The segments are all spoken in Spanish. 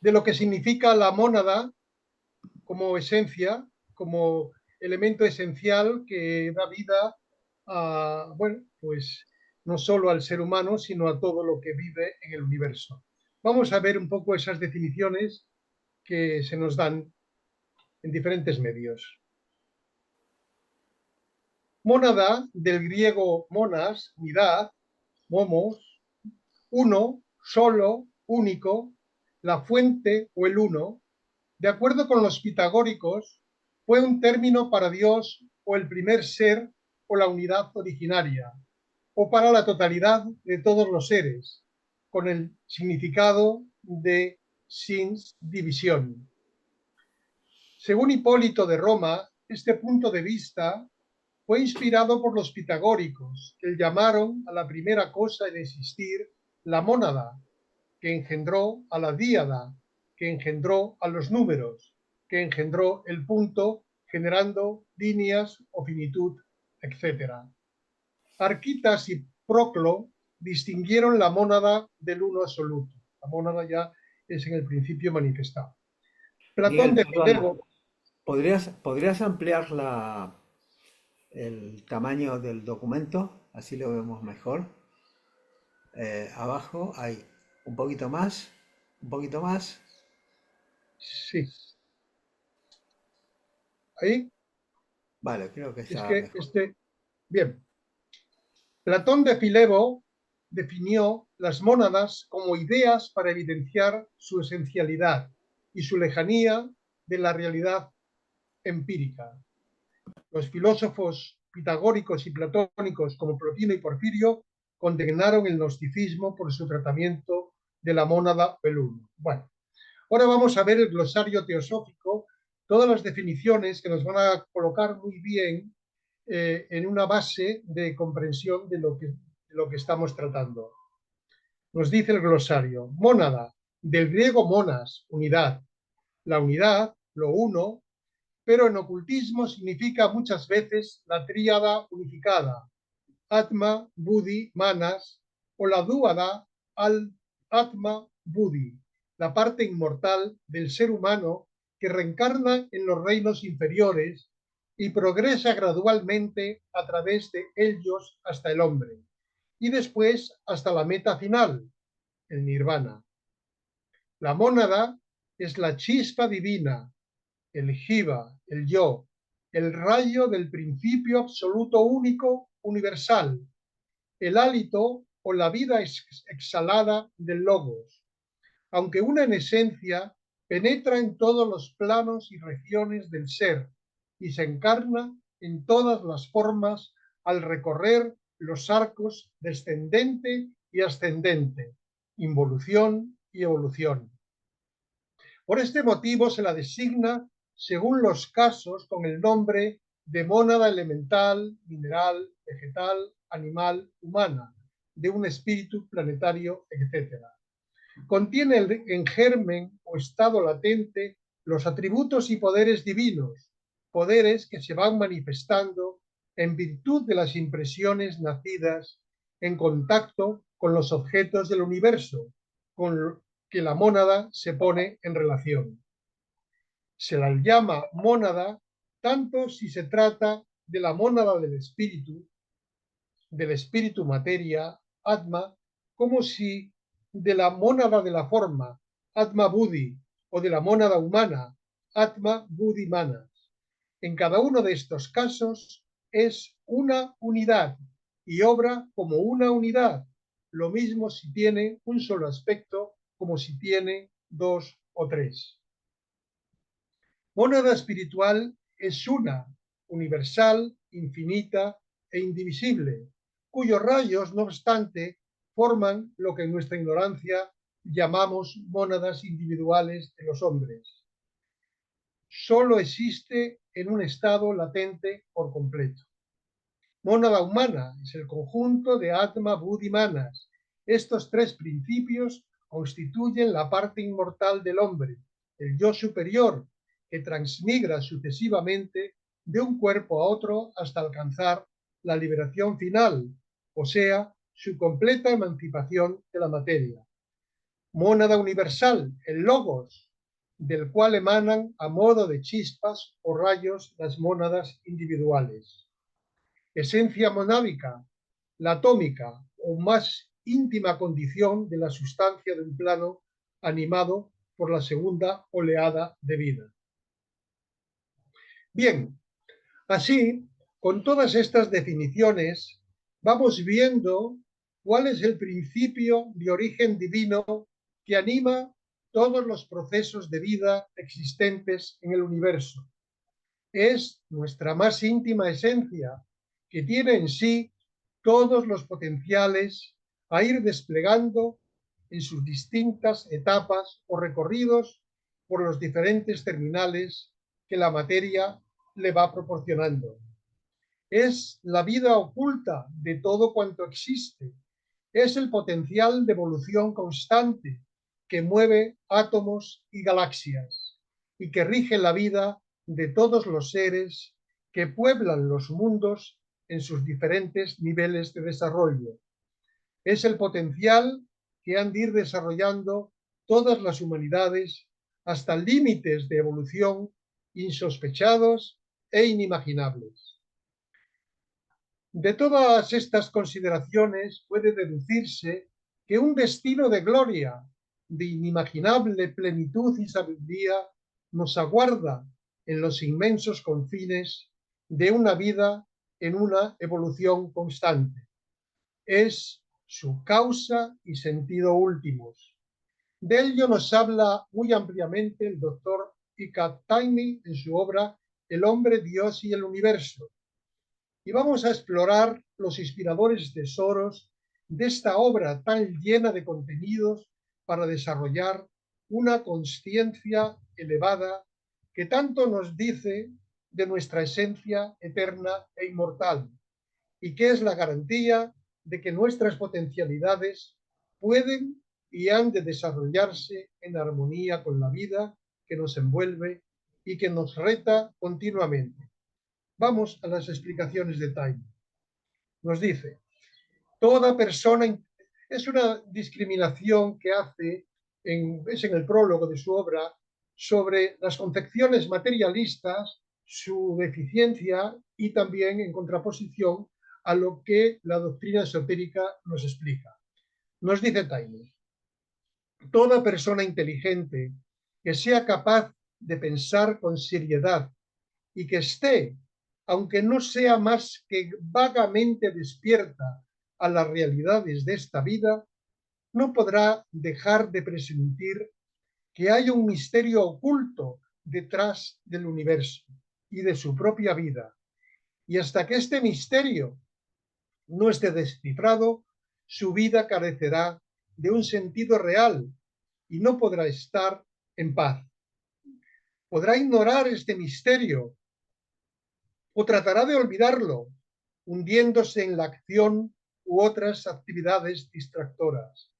de lo que significa la mónada como esencia, como elemento esencial que da vida a, bueno, pues no solo al ser humano, sino a todo lo que vive en el universo. Vamos a ver un poco esas definiciones que se nos dan en diferentes medios. Mónada, del griego monas, unidad, momos, uno, solo, único, la fuente o el uno, de acuerdo con los pitagóricos, fue un término para Dios o el primer ser o la unidad originaria, o para la totalidad de todos los seres, con el significado de sin división. Según Hipólito de Roma, este punto de vista fue inspirado por los pitagóricos, que llamaron a la primera cosa en existir la mónada, que engendró a la díada, que engendró a los números, que engendró el punto, generando líneas o finitud, etc. Arquitas y Proclo distinguieron la mónada del uno absoluto. La mónada ya es en el principio manifestado. Platón Miguel, de perdona, Filebo, ¿podrías ampliar el tamaño del documento? Así lo vemos mejor. Abajo hay un poquito más, un poquito más. sí, ahí, Vale, creo que es está que mejor. bien, Platón de Filebo definió las mónadas como ideas para evidenciar su esencialidad y su lejanía de la realidad empírica. Los filósofos pitagóricos y platónicos como Plotino y Porfirio condenaron el gnosticismo por su tratamiento de la mónada o el uno. Bueno, ahora vamos a ver el glosario teosófico, todas las definiciones que nos van a colocar muy bien en una base de comprensión de lo que estamos tratando. Nos dice el glosario, mónada, del griego monas, unidad. La unidad, lo uno, pero en ocultismo significa muchas veces la tríada unificada, Atma, Buddhi, Manas, o la dúada, al Atma, Buddhi, la parte inmortal del ser humano que reencarna en los reinos inferiores y progresa gradualmente a través de ellos hasta el hombre, y después hasta la meta final, el nirvana. La mónada es la chispa divina, el jiva, el yo, el rayo del principio absoluto único universal, el hálito o la vida exhalada del logos, aunque una en esencia penetra en todos los planos y regiones del ser y se encarna en todas las formas al recorrer los arcos descendente y ascendente, involución y evolución. Por este motivo se la designa, según los casos, con el nombre de mónada elemental, mineral, vegetal, animal, humana, de un espíritu planetario, etc. Contiene en germen o estado latente los atributos y poderes divinos, poderes que se van manifestando en virtud de las impresiones nacidas en contacto con los objetos del universo, con que la mónada se pone en relación. Se la llama mónada tanto si se trata de la mónada del espíritu materia, Atma, como si de la mónada de la forma, Atma Buddhi, o de la mónada humana, Atma Buddhi Manas. En cada uno de estos casos es una unidad y obra como una unidad, lo mismo si tiene un solo aspecto como si tiene dos o tres. Mónada espiritual es una, universal, infinita e indivisible, cuyos rayos, no obstante, forman lo que en nuestra ignorancia llamamos mónadas individuales de los hombres. Solo existe en un estado latente por completo. Mónada humana es el conjunto de Atma, Buddhi, Manas. Estos tres principios constituyen la parte inmortal del hombre, el yo superior, que transmigra sucesivamente de un cuerpo a otro hasta alcanzar la liberación final, o sea, su completa emancipación de la materia. mónada universal, el logos, del cual emanan a modo de chispas o rayos las mónadas individuales. Esencia monádica, la atómica o más íntima condición de la sustancia de un plano animado por la segunda oleada de vida. Bien, así, con todas estas definiciones, vamos viendo cuál es el principio de origen divino que anima todos los procesos de vida existentes en el universo. Es nuestra más íntima esencia, que tiene en sí todos los potenciales a ir desplegando en sus distintas etapas o recorridos por los diferentes terminales que la materia le va proporcionando. Es la vida oculta de todo cuanto existe. Es el potencial de evolución constante que mueve átomos y galaxias y que rige la vida de todos los seres que pueblan los mundos en sus diferentes niveles de desarrollo. Es el potencial que han de ir desarrollando todas las humanidades hasta límites de evolución insospechados e inimaginables. De todas estas consideraciones puede deducirse que un destino de gloria, de inimaginable plenitud y sabiduría nos aguarda en los inmensos confines de una vida en una evolución constante. Es su causa y sentido últimos. De ello nos habla muy ampliamente el doctor Ika Taimi en su obra El hombre, Dios y el universo. Y vamos a explorar los inspiradores tesoros de esta obra tan llena de contenidos para desarrollar una consciencia elevada que tanto nos dice de nuestra esencia eterna e inmortal y que es la garantía de que nuestras potencialidades pueden y han de desarrollarse en armonía con la vida que nos envuelve y que nos reta continuamente. Vamos a las explicaciones de Taimi. Nos dice, toda persona, es una discriminación que hace, es en el prólogo de su obra, sobre las concepciones materialistas, su deficiencia y también en contraposición a lo que la doctrina esotérica nos explica. Nos dice Taimi, toda persona inteligente que sea capaz de pensar con seriedad y que esté, aunque no sea más que vagamente despierta a las realidades de esta vida, no podrá dejar de presentir que hay un misterio oculto detrás del universo y de su propia vida. Y hasta que este misterio no esté descifrado, su vida carecerá de un sentido real y no podrá estar en paz. Podrá ignorar este misterio o tratará de olvidarlo, hundiéndose en la acción u otras actividades distractoras.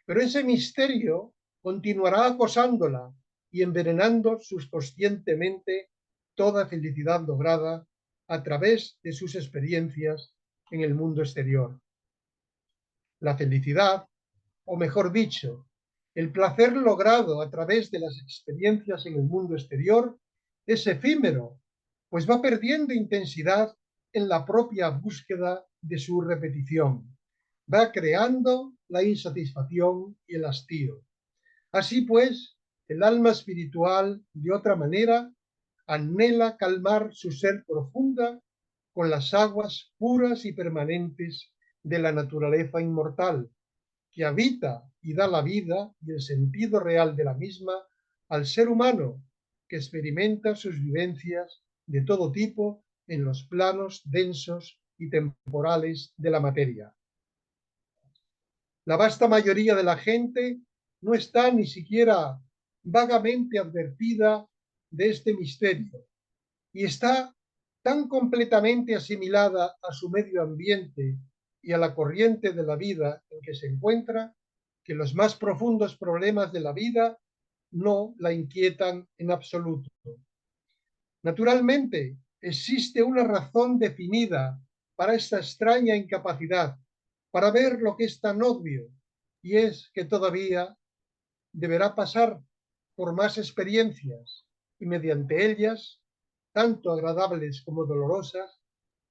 Pero ese misterio continuará acosándola y envenenando subconscientemente toda felicidad lograda a través de sus experiencias en el mundo exterior. La felicidad, o mejor dicho, el placer logrado a través de las experiencias en el mundo exterior es efímero, pues va perdiendo intensidad en la propia búsqueda de su repetición. Va creando la insatisfacción y el hastío. Así pues, el alma espiritual, de otra manera, anhela calmar su ser profunda con las aguas puras y permanentes de la naturaleza inmortal, que habita y da la vida y el sentido real de la misma al ser humano, que experimenta sus vivencias de todo tipo en los planos densos y temporales de la materia. La vasta mayoría de la gente no está ni siquiera vagamente advertida de este misterio y está tan completamente asimilada a su medio ambiente y a la corriente de la vida en que se encuentra, que los más profundos problemas de la vida no la inquietan en absoluto. Naturalmente, existe una razón definida para esta extraña incapacidad, para ver lo que es tan obvio, y es que todavía deberá pasar por más experiencias y mediante ellas, tanto agradables como dolorosas,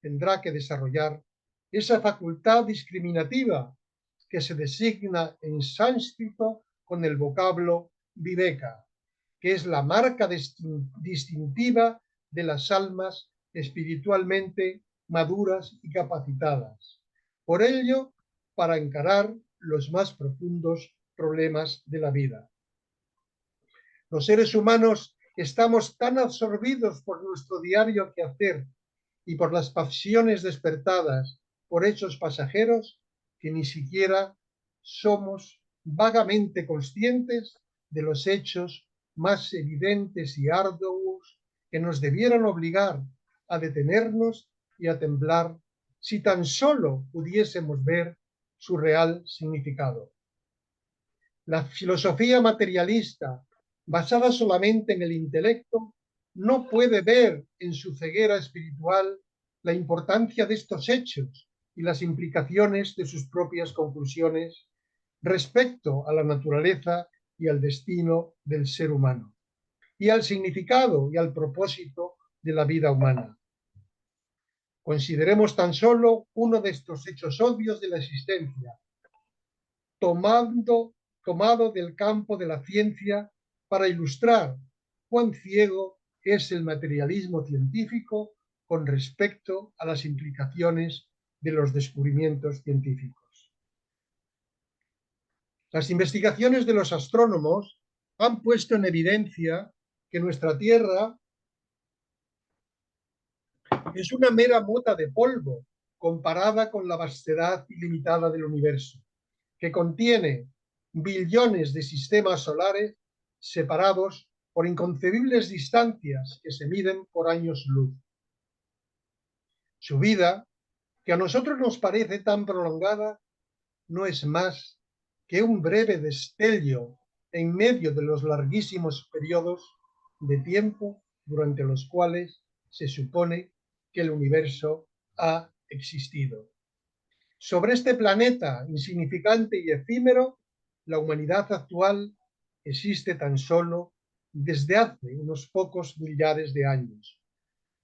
tendrá que desarrollar esa facultad discriminativa que se designa en sánscrito con el vocablo viveka, que es la marca distintiva de las almas espiritualmente maduras y capacitadas. Por ello, para encarar los más profundos problemas de la vida. Los seres humanos estamos tan absorbidos por nuestro diario quehacer y por las pasiones despertadas por hechos pasajeros que ni siquiera somos vagamente conscientes de los hechos más evidentes y arduos que nos debieran obligar a detenernos y a temblar si tan solo pudiésemos ver su real significado. La filosofía materialista, basada solamente en el intelecto, no puede ver en su ceguera espiritual la importancia de estos hechos y las implicaciones de sus propias conclusiones respecto a la naturaleza y al destino del ser humano, y al significado y al propósito de la vida humana. Consideremos tan solo uno de estos hechos obvios de la existencia, tomado del campo de la ciencia para ilustrar cuán ciego es el materialismo científico con respecto a las implicaciones de los descubrimientos científicos. Las investigaciones de los astrónomos han puesto en evidencia que nuestra Tierra es una mera mota de polvo comparada con la vastedad ilimitada del universo, que contiene billones de sistemas solares separados por inconcebibles distancias que se miden por años luz. Su vida, que a nosotros nos parece tan prolongada, no es más que un breve destello en medio de los larguísimos periodos de tiempo durante los cuales se supone que el universo ha existido. Sobre este planeta insignificante y efímero, la humanidad actual existe tan solo desde hace unos pocos millares de años.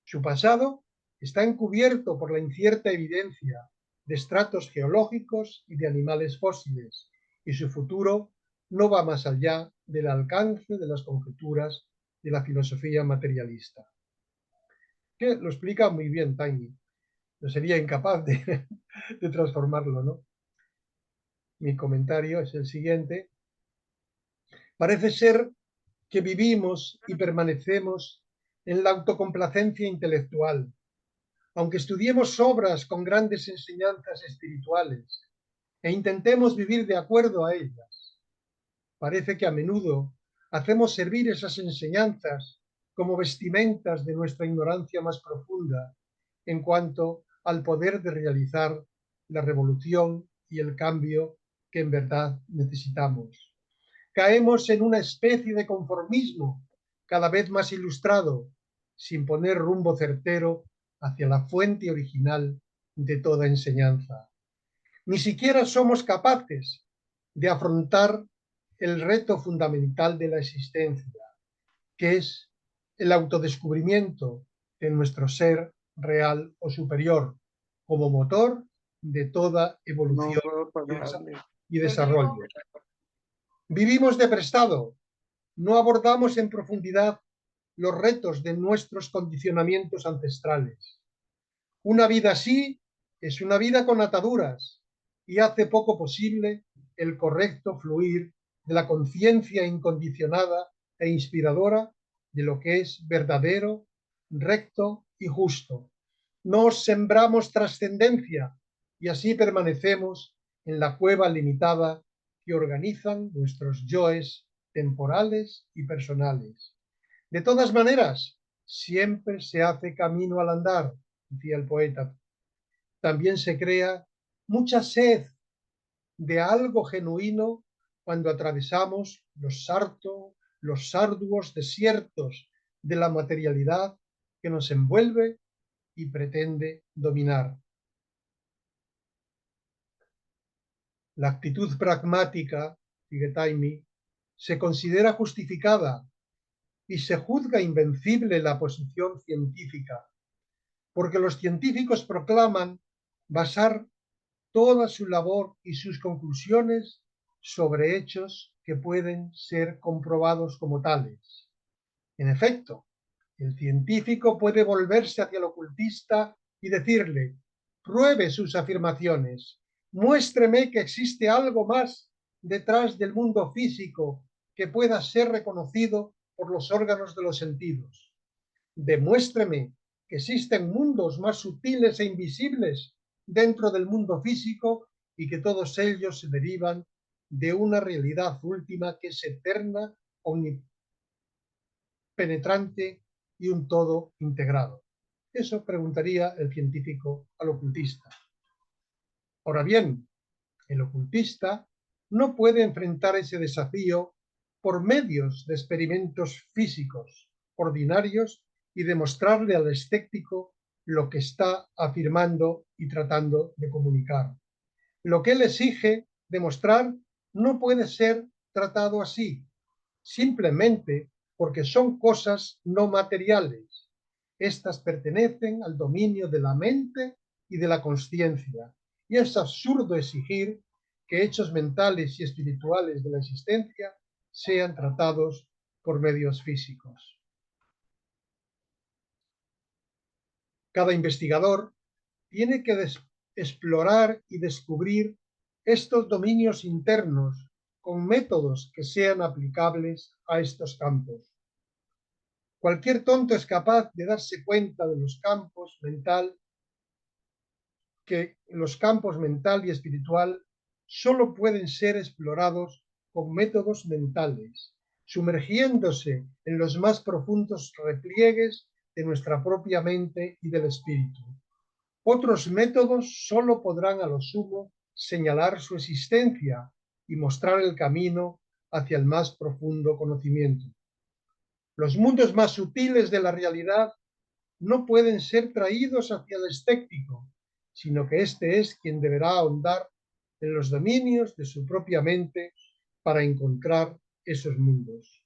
Su pasado está encubierto por la incierta evidencia de estratos geológicos y de animales fósiles, y su futuro no va más allá del alcance de las conjeturas de la filosofía materialista. Que lo explica muy bien Taini. Yo sería incapaz de transformarlo, ¿no? Mi comentario es el siguiente. Parece ser que vivimos y permanecemos en la autocomplacencia intelectual, aunque estudiemos obras con grandes enseñanzas espirituales e intentemos vivir de acuerdo a ellas. Parece que a menudo hacemos servir esas enseñanzas como vestimentas de nuestra ignorancia más profunda en cuanto al poder de realizar la revolución y el cambio que en verdad necesitamos. Caemos en una especie de conformismo cada vez más ilustrado, sin poner rumbo certero hacia la fuente original de toda enseñanza. Ni siquiera somos capaces de afrontar el reto fundamental de la existencia, que es el autodescubrimiento de nuestro ser real o superior, como motor de toda evolución y desarrollo. Vivimos de prestado, no abordamos en profundidad los retos de nuestros condicionamientos ancestrales. Una vida así es una vida con ataduras y hace poco posible el correcto fluir de la conciencia incondicionada e inspiradora de lo que es verdadero, recto y justo. Nos sembramos trascendencia y así permanecemos en la cueva limitada que organizan nuestros yoes temporales y personales. De todas maneras, siempre se hace camino al andar, decía el poeta. También se crea mucha sed de algo genuino cuando atravesamos los arduos desiertos de la materialidad que nos envuelve y pretende dominar. La actitud pragmática, sigue Taimi, se considera justificada y se juzga invencible la posición científica, porque los científicos proclaman basar toda su labor y sus conclusiones sobre hechos que pueden ser comprobados como tales. En efecto, el científico puede volverse hacia el ocultista y decirle: pruebe sus afirmaciones, muéstreme que existe algo más detrás del mundo físico que pueda ser reconocido por los órganos de los sentidos. Demuéstreme que existen mundos más sutiles e invisibles dentro del mundo físico y que todos ellos se derivan de una realidad última que es eterna, omnipenetrante y un todo integrado. Eso preguntaría el científico al ocultista. Ahora bien, el ocultista no puede enfrentar ese desafío por medios de experimentos físicos ordinarios y demostrarle al escéptico lo que está afirmando y tratando de comunicar. Lo que él exige demostrar no puede ser tratado así, simplemente porque son cosas no materiales. Estas pertenecen al dominio de la mente y de la consciencia, y es absurdo exigir que hechos mentales y espirituales de la existencia sean tratados por medios físicos. Cada investigador tiene que explorar y descubrir estos dominios internos con métodos que sean aplicables a estos campos. Cualquier tonto es capaz de darse cuenta de los campos mental y espiritual solo pueden ser explorados con métodos mentales, sumergiéndose en los más profundos repliegues de nuestra propia mente y del espíritu. Otros métodos solo podrán a lo sumo señalar su existencia y mostrar el camino hacia el más profundo conocimiento. Los mundos más sutiles de la realidad no pueden ser traídos hacia el escéptico, sino que éste es quien deberá ahondar en los dominios de su propia mente para encontrar esos mundos.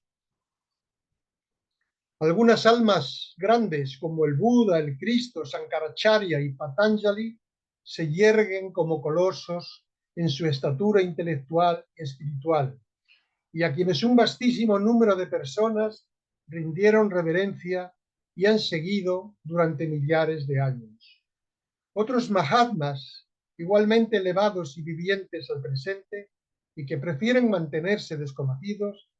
Algunas almas grandes, como el Buda, el Cristo, Sankaracharya y Patanjali, se yerguen como colosos en su estatura intelectual y espiritual, y a quienes un vastísimo número de personas rindieron reverencia y han seguido durante millares de años. Otros Mahatmas, igualmente elevados y vivientes al presente, y que prefieren mantenerse desconocidos,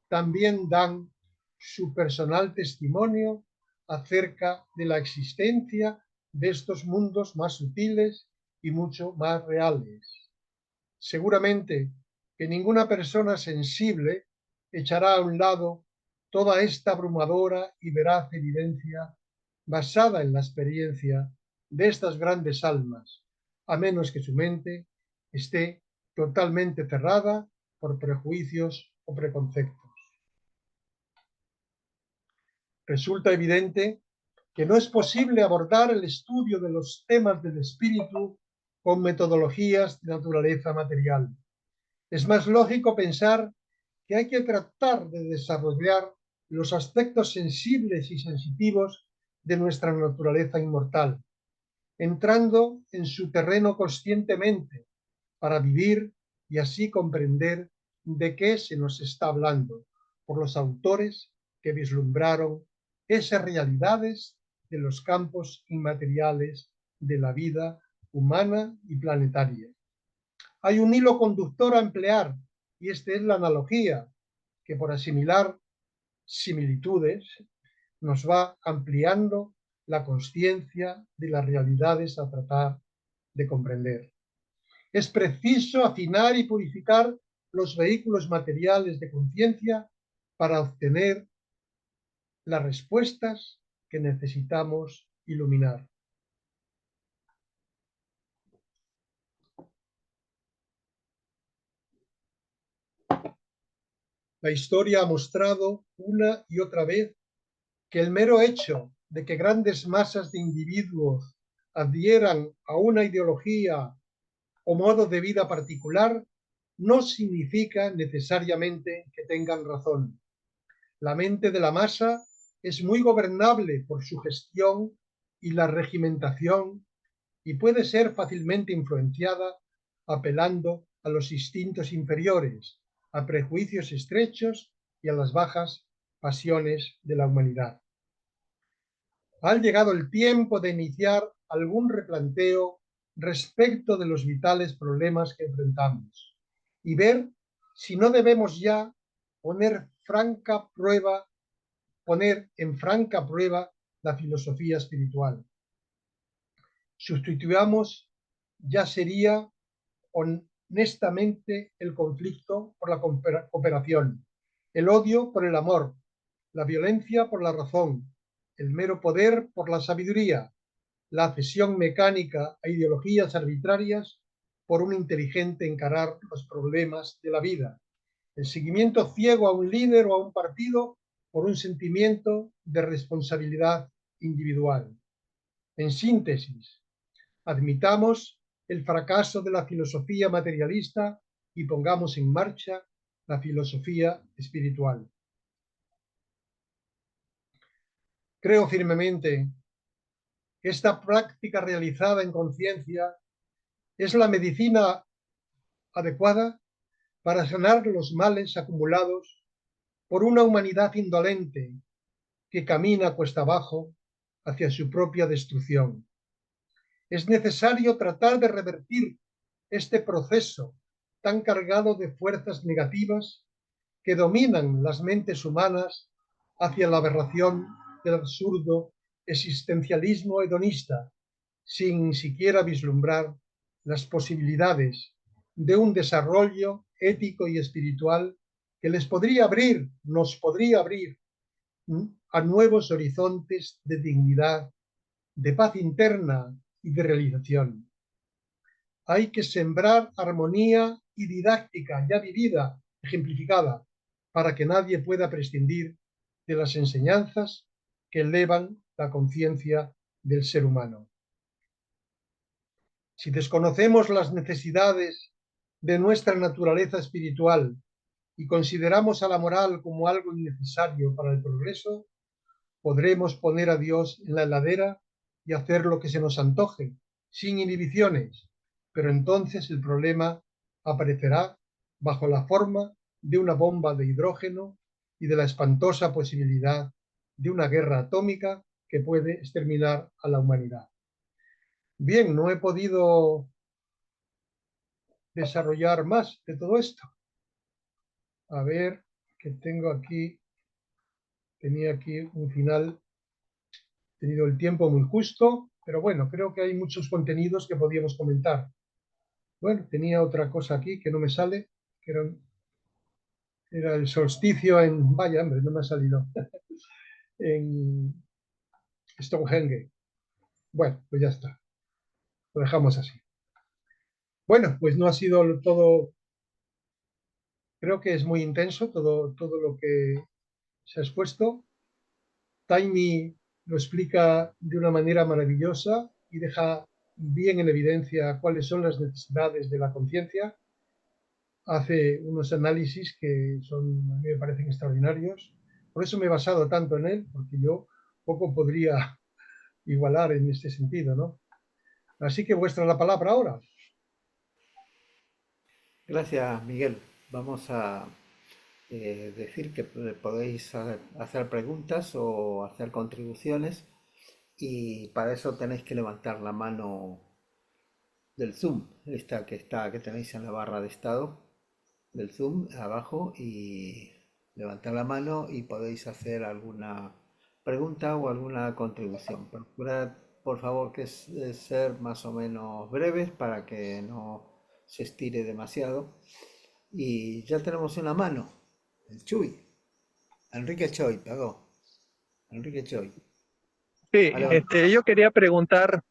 también dan su personal testimonio acerca de la existencia de estos mundos más sutiles y mucho más reales. Seguramente que ninguna persona sensible echará a un lado toda esta abrumadora y veraz evidencia basada en la experiencia de estas grandes almas, a menos que su mente esté totalmente cerrada por prejuicios o preconceptos. Resulta evidente que no es posible abordar el estudio de los temas del espíritu con metodologías de naturaleza material. Es más lógico pensar que hay que tratar de desarrollar los aspectos sensibles y sensitivos de nuestra naturaleza inmortal, entrando en su terreno conscientemente para vivir y así comprender de qué se nos está hablando por los autores que vislumbraron esas realidades de los campos inmateriales de la vida humana y planetaria. Hay un hilo conductor a emplear, y este es la analogía, que por asimilar similitudes nos va ampliando la consciencia de las realidades a tratar de comprender. Es preciso afinar y purificar los vehículos materiales de conciencia para obtener las respuestas que necesitamos iluminar. La historia ha mostrado una y otra vez que el mero hecho de que grandes masas de individuos adhieran a una ideología o modo de vida particular no significa necesariamente que tengan razón. La mente de la masa es muy gobernable por su gestión y la regimentación y puede ser fácilmente influenciada apelando a los instintos inferiores, a prejuicios estrechos y a las bajas pasiones de la humanidad. Ha llegado el tiempo de iniciar algún replanteo respecto de los vitales problemas que enfrentamos y ver si no debemos ya poner en franca prueba la filosofía espiritual. Sustituyamos, ya sería honestamente, el conflicto por la cooperación, el odio por el amor, la violencia por la razón, el mero poder por la sabiduría, la cesión mecánica a ideologías arbitrarias por un inteligente encarar los problemas de la vida, el seguimiento ciego a un líder o a un partido por un sentimiento de responsabilidad individual. En síntesis, admitamos el fracaso de la filosofía materialista y pongamos en marcha la filosofía espiritual. Creo firmemente que esta práctica realizada en conciencia es la medicina adecuada para sanar los males acumulados por una humanidad indolente que camina cuesta abajo hacia su propia destrucción. Es necesario tratar de revertir este proceso tan cargado de fuerzas negativas que dominan las mentes humanas hacia la aberración del absurdo existencialismo hedonista, sin siquiera vislumbrar las posibilidades de un desarrollo ético y espiritual que nos podría abrir a nuevos horizontes de dignidad, de paz interna y de realización. Hay que sembrar armonía y didáctica ya vivida, ejemplificada, para que nadie pueda prescindir de las enseñanzas que elevan la conciencia del ser humano. Si desconocemos las necesidades de nuestra naturaleza espiritual y consideramos a la moral como algo innecesario para el progreso, podremos poner a Dios en la heladera y hacer lo que se nos antoje, sin inhibiciones, pero entonces el problema aparecerá bajo la forma de una bomba de hidrógeno y de la espantosa posibilidad de una guerra atómica que puede exterminar a la humanidad. Bien, no he podido desarrollar más de todo esto. A ver, que tenía aquí un final, he tenido el tiempo muy justo, pero bueno, creo que hay muchos contenidos que podíamos comentar. Bueno, tenía otra cosa aquí que no me sale, que era el solsticio vaya, hombre, no me ha salido, en Stonehenge. Bueno, pues ya está, lo dejamos así. Bueno, pues no ha sido todo, creo que es muy intenso todo lo que se ha expuesto. Taimi lo explica de una manera maravillosa y deja bien en evidencia cuáles son las necesidades de la conciencia. Hace unos análisis que a mí me parecen extraordinarios. Por eso me he basado tanto en él, porque yo poco podría igualar en este sentido, ¿no? Así que vuestra la palabra ahora. Gracias, Miguel. Vamos a decir que podéis hacer preguntas o hacer contribuciones y para eso tenéis que levantar la mano del Zoom, que tenéis en la barra de estado del Zoom abajo y levantar la mano y podéis hacer alguna pregunta o alguna contribución. Procurad, por favor, ser más o menos breves para que no se estire demasiado. Y ya tenemos una mano, el Chuy, Enrique Choi, perdón, Enrique Choi. Sí, Adelante. yo quería preguntar,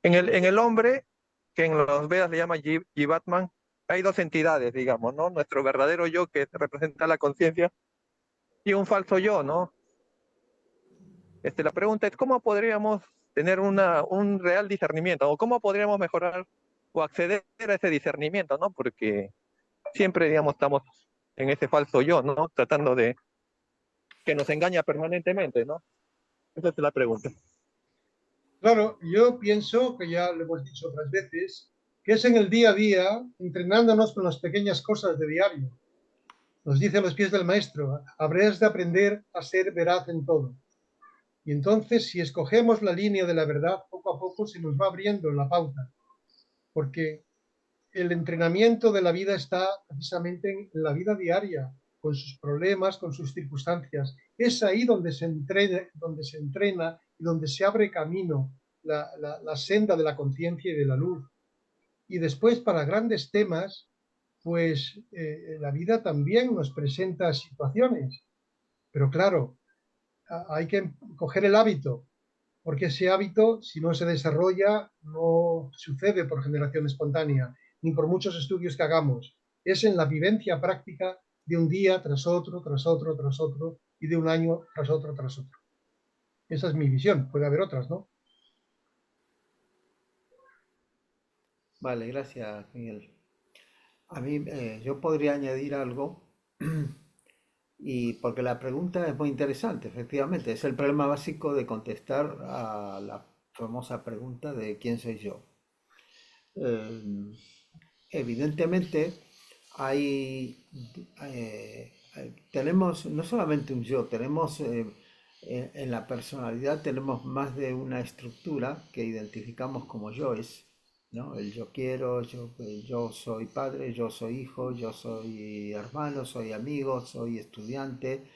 en el hombre, que en los Vedas le llama Jivatman, hay dos entidades, digamos, ¿no? Nuestro verdadero yo, que representa la conciencia, y un falso yo, ¿no? La pregunta es, ¿cómo podríamos tener un real discernimiento? ¿O cómo podríamos mejorar o acceder a ese discernimiento, ¿no? Porque siempre, digamos, estamos en ese falso yo, ¿no? Tratando de que nos engaña permanentemente, ¿no? Esa es la pregunta. Claro, yo pienso, que ya lo hemos dicho otras veces, que es en el día a día, entrenándonos con las pequeñas cosas de diario. Nos dice a los pies del maestro, habrás de aprender a ser veraz en todo. Y entonces, si escogemos la línea de la verdad, poco a poco se nos va abriendo la pauta, porque el entrenamiento de la vida está precisamente en la vida diaria, con sus problemas, con sus circunstancias. Es ahí donde se entrena y donde se abre camino la senda de la conciencia y de la luz. Y después, para grandes temas, pues la vida también nos presenta situaciones. Pero claro, hay que coger el hábito, porque ese hábito, si no se desarrolla, no sucede por generación espontánea, ni por muchos estudios que hagamos. Es en la vivencia práctica de un día tras otro, tras otro, tras otro, y de un año tras otro, tras otro. Esa es mi visión. Puede haber otras, ¿no? Vale, gracias, Miguel. A mí, yo podría añadir algo, y porque la pregunta es muy interesante, efectivamente. Es el problema básico de contestar a la famosa pregunta de ¿quién soy yo? Eh, Evidentemente, hay, tenemos no solamente un yo, tenemos en la personalidad tenemos más de una estructura que identificamos como yoes, ¿no? El yo quiero, yo soy padre, yo soy hijo, yo soy hermano, soy amigo, soy estudiante,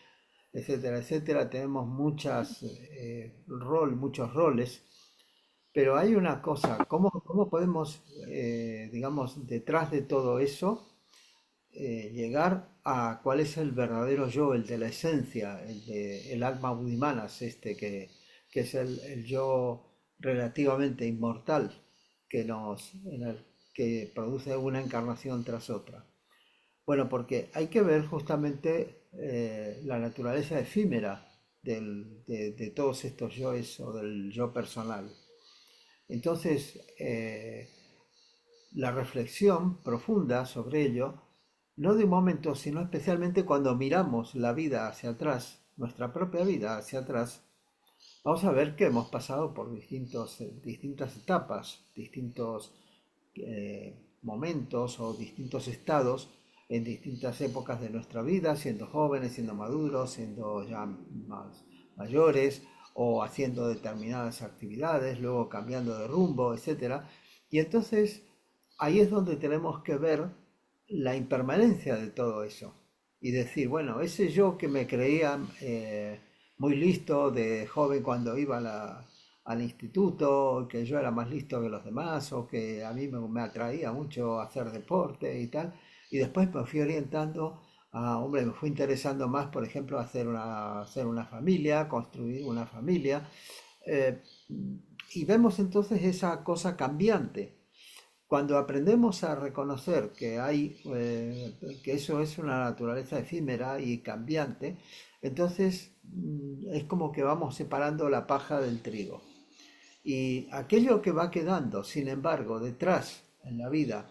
etcétera, etcétera. Tenemos muchos roles, pero hay una cosa, ¿cómo podemos, digamos, detrás de todo eso, llegar a cuál es el verdadero yo, el de la esencia, el alma budimanas, que es el yo relativamente inmortal que produce una encarnación tras otra? Bueno, porque hay que ver justamente la naturaleza efímera de todos estos yoes o del yo personal. Entonces, la reflexión profunda sobre ello, no de un momento, sino especialmente cuando miramos la vida hacia atrás, nuestra propia vida hacia atrás, vamos a ver que hemos pasado por distintas etapas, distintos momentos o distintos estados en distintas épocas de nuestra vida, siendo jóvenes, siendo maduros, siendo ya más mayores o haciendo determinadas actividades, luego cambiando de rumbo, etcétera. Y entonces ahí es donde tenemos que ver la impermanencia de todo eso y decir, bueno, ese yo que me creía muy listo de joven cuando iba al instituto, que yo era más listo que los demás o que a mí me atraía mucho hacer deporte y tal, y después me fui orientando hombre, me fui interesando más, por ejemplo, hacer una familia, construir una familia, eh, y vemos entonces esa cosa cambiante. Cuando aprendemos a reconocer que eso es una naturaleza efímera y cambiante, entonces es como que vamos separando la paja del trigo. Y aquello que va quedando, sin embargo, detrás en la vida,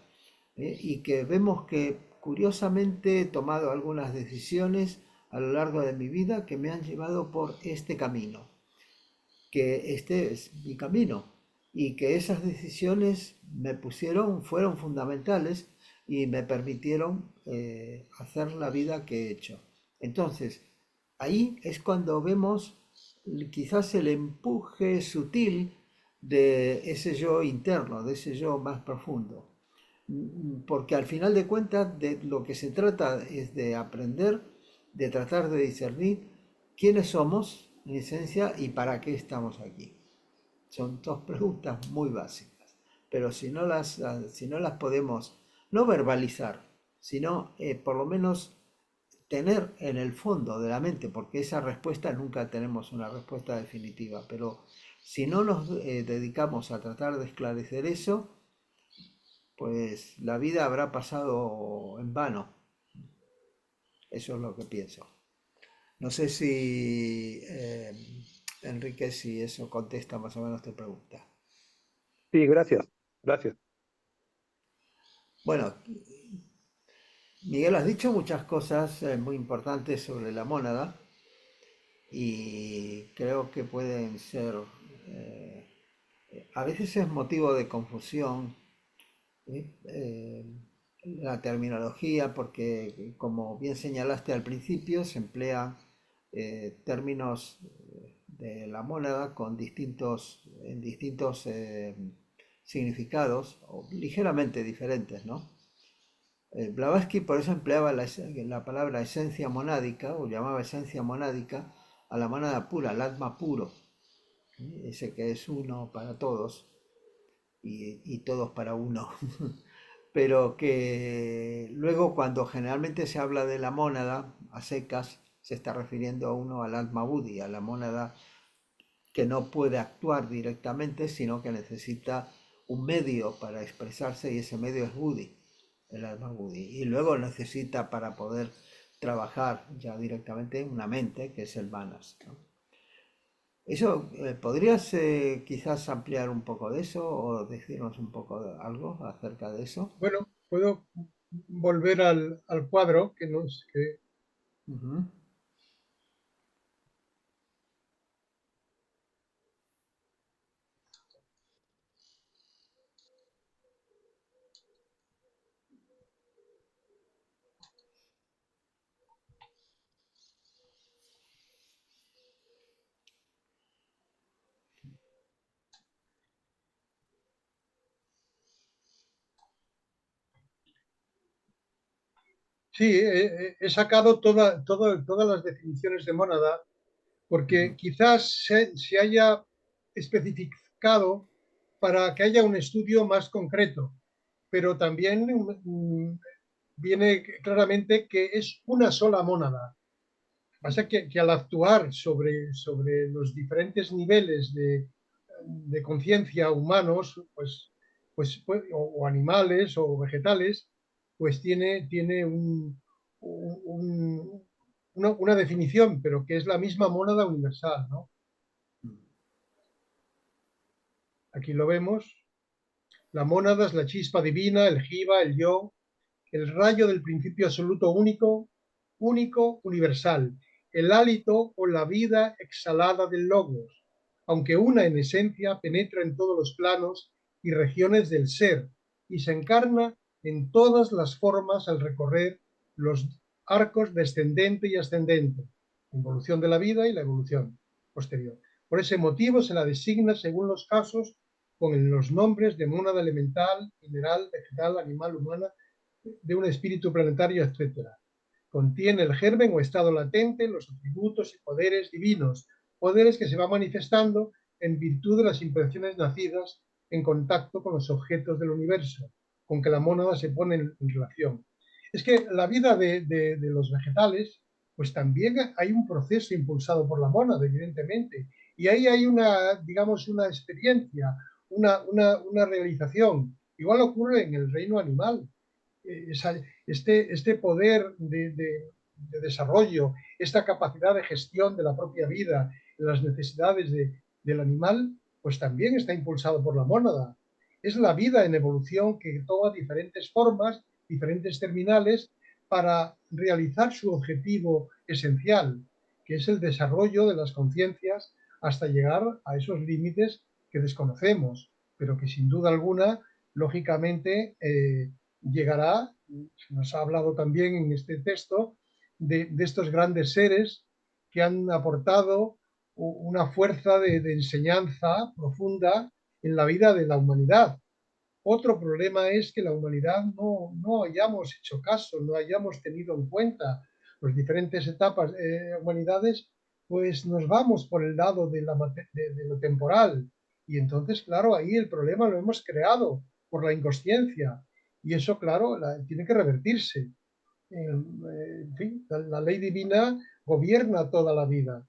y que vemos que curiosamente he tomado algunas decisiones a lo largo de mi vida que me han llevado por este camino, que este es mi camino y que esas decisiones fueron fundamentales y me permitieron hacer la vida que he hecho. Entonces, ahí es cuando vemos quizás el empuje sutil de ese yo interno, de ese yo más profundo. Porque al final de cuentas de lo que se trata es de aprender, de tratar de discernir quiénes somos en esencia y para qué estamos aquí. Son dos preguntas muy básicas, pero si no las podemos no verbalizar, sino por lo menos tener en el fondo de la mente, porque esa respuesta nunca tenemos una respuesta definitiva, pero si no nos dedicamos a tratar de esclarecer eso, pues la vida habrá pasado en vano. Eso es lo que pienso. No sé si, Enrique, si eso contesta más o menos tu pregunta. Sí, gracias. Gracias. Bueno, Miguel, has dicho muchas cosas muy importantes sobre la mónada y creo que pueden ser, eh, a veces es motivo de confusión, ¿sí? La terminología, porque como bien señalaste al principio, se emplean términos de la mónada con en distintos significados, o ligeramente diferentes, ¿no? Blavatsky por eso empleaba la palabra esencia monádica, o llamaba esencia monádica, a la mónada pura, al atma puro, ¿sí? Ese que es uno para todos y todos para uno. Pero que luego cuando generalmente se habla de la mónada a secas, se está refiriendo a uno al Atma Buddhi, a la mónada que no puede actuar directamente, sino que necesita un medio para expresarse y ese medio es Buddhi, el Atma Buddhi. Y luego necesita para poder trabajar ya directamente una mente, que es el Manas, ¿no? Eso, ¿podrías quizás ampliar un poco de eso o decirnos un poco algo acerca de eso? Bueno, puedo volver al cuadro que nos, que Ujú. sí, he sacado todas las definiciones de mónada porque Ujú. quizás se haya especificado para que haya un estudio más concreto, pero también viene claramente que es una sola mónada. Pasa que al actuar sobre los diferentes niveles de conciencia humanos, o animales o vegetales, pues tiene una definición, pero que es la misma mónada universal, ¿no? Aquí lo vemos. La mónada es la chispa divina, el jiva, el yo, el rayo del principio absoluto único, único, universal, el hálito o la vida exhalada del logos, aunque una en esencia penetra en todos los planos y regiones del ser y se encarna en todas las formas al recorrer los arcos descendente y ascendente, evolución de la vida y la evolución posterior. Por ese motivo se la designa según los casos con los nombres de mónada elemental, mineral, vegetal, animal, humana, de un espíritu planetario, etcétera. Contiene el germen o estado latente, los atributos y poderes divinos, poderes que se van manifestando en virtud de las impresiones nacidas en contacto con los objetos del universo, con que la mónada se pone en relación. Es que la vida de los vegetales, pues también hay un proceso impulsado por la mónada, evidentemente, y ahí hay digamos, una experiencia, una realización. Igual ocurre en el reino animal. Este poder de desarrollo, esta capacidad de gestión de la propia vida, las necesidades del animal, pues también está impulsado por la mónada. Es la vida en evolución que toma diferentes formas, diferentes terminales para realizar su objetivo esencial, que es el desarrollo de las conciencias hasta llegar a esos límites que desconocemos, pero que sin duda alguna, lógicamente, llegará, se nos ha hablado también en este texto, de estos grandes seres que han aportado una fuerza de enseñanza profunda en la vida de la humanidad. Otro problema es que la humanidad no hayamos hecho caso, no hayamos tenido en cuenta las diferentes etapas de humanidades, pues nos vamos por el lado de lo temporal. Y entonces, claro, ahí el problema lo hemos creado por la inconsciencia. Y eso, claro, tiene que revertirse. En fin, la ley divina gobierna toda la vida.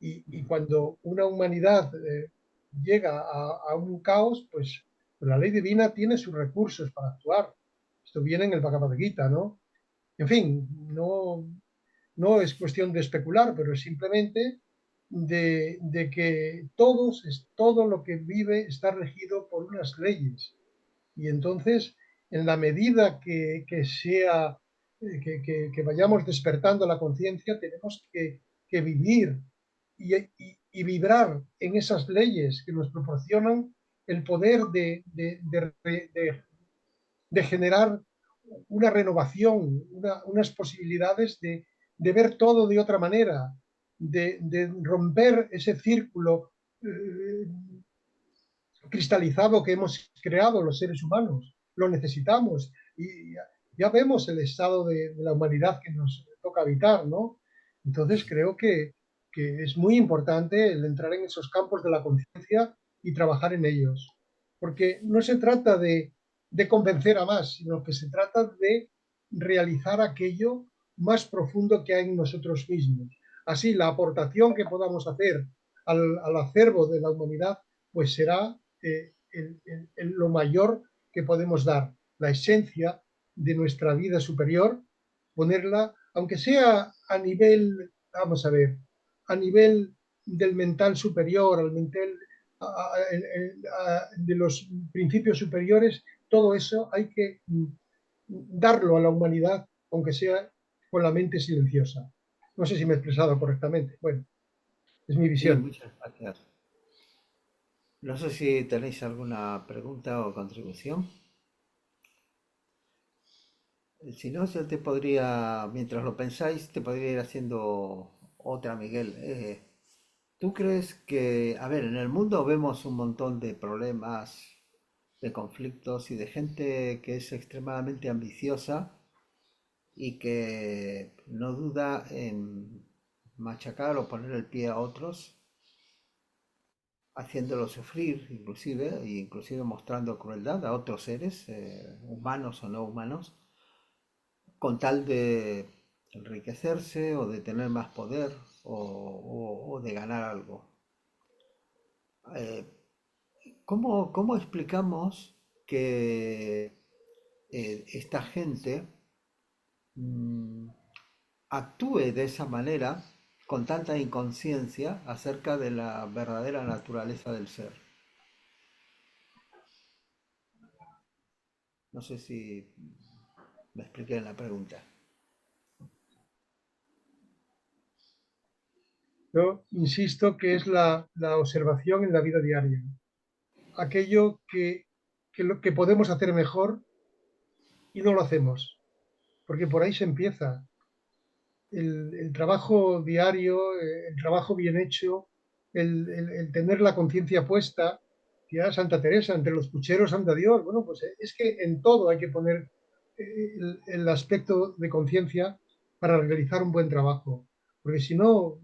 Y cuando una humanidad llega a un caos, pues la ley divina tiene sus recursos para actuar. Esto viene en el Bhagavad Gita, ¿no? En fin, no es cuestión de especular, pero es simplemente de que todo lo que vive está regido por unas leyes. Y entonces, en la medida que sea que vayamos despertando la conciencia, tenemos que vivir y vibrar en esas leyes que nos proporcionan el poder de generar una renovación, unas posibilidades de ver todo de otra manera, de romper ese círculo cristalizado que hemos creado los seres humanos. Lo necesitamos y ya vemos el estado de la humanidad que nos toca habitar, ¿no? Entonces creo que es muy importante el entrar en esos campos de la conciencia y trabajar en ellos. Porque no se trata de convencer a más, sino que se trata de realizar aquello más profundo que hay en nosotros mismos. Así, la aportación que podamos hacer al acervo de la humanidad, pues será lo mayor que podemos dar, la esencia de nuestra vida superior, ponerla, aunque sea a nivel, vamos a ver, a nivel del mental superior, al mental de los principios superiores, todo eso hay que darlo a la humanidad, aunque sea con la mente silenciosa. No sé si me he expresado correctamente. Bueno, es mi Sí, visión. muchas gracias. No sé si tenéis alguna pregunta o contribución. Si no, yo te podría, mientras lo pensáis, te podría ir haciendo otra, Miguel. ¿Tú crees que, a ver, en el mundo vemos un montón de problemas, de conflictos y de gente que es extremadamente ambiciosa y que no duda en machacar o poner el pie a otros, haciéndolos sufrir inclusive mostrando crueldad a otros seres, humanos o no humanos, con tal de enriquecerse o de tener más poder o de ganar algo? Eh, ¿Cómo explicamos que esta gente mm, actúe de esa manera con tanta inconsciencia acerca de la verdadera naturaleza del ser? No sé si me expliqué en la pregunta. Yo insisto que es la observación en la vida diaria. Aquello que podemos hacer mejor y no lo hacemos, porque por ahí se empieza. El trabajo diario, el trabajo bien hecho, el tener la conciencia puesta. Ya Santa Teresa, entre los pucheros anda Dios. Bueno, pues es que en todo hay que poner el aspecto de conciencia para realizar un buen trabajo, porque si no,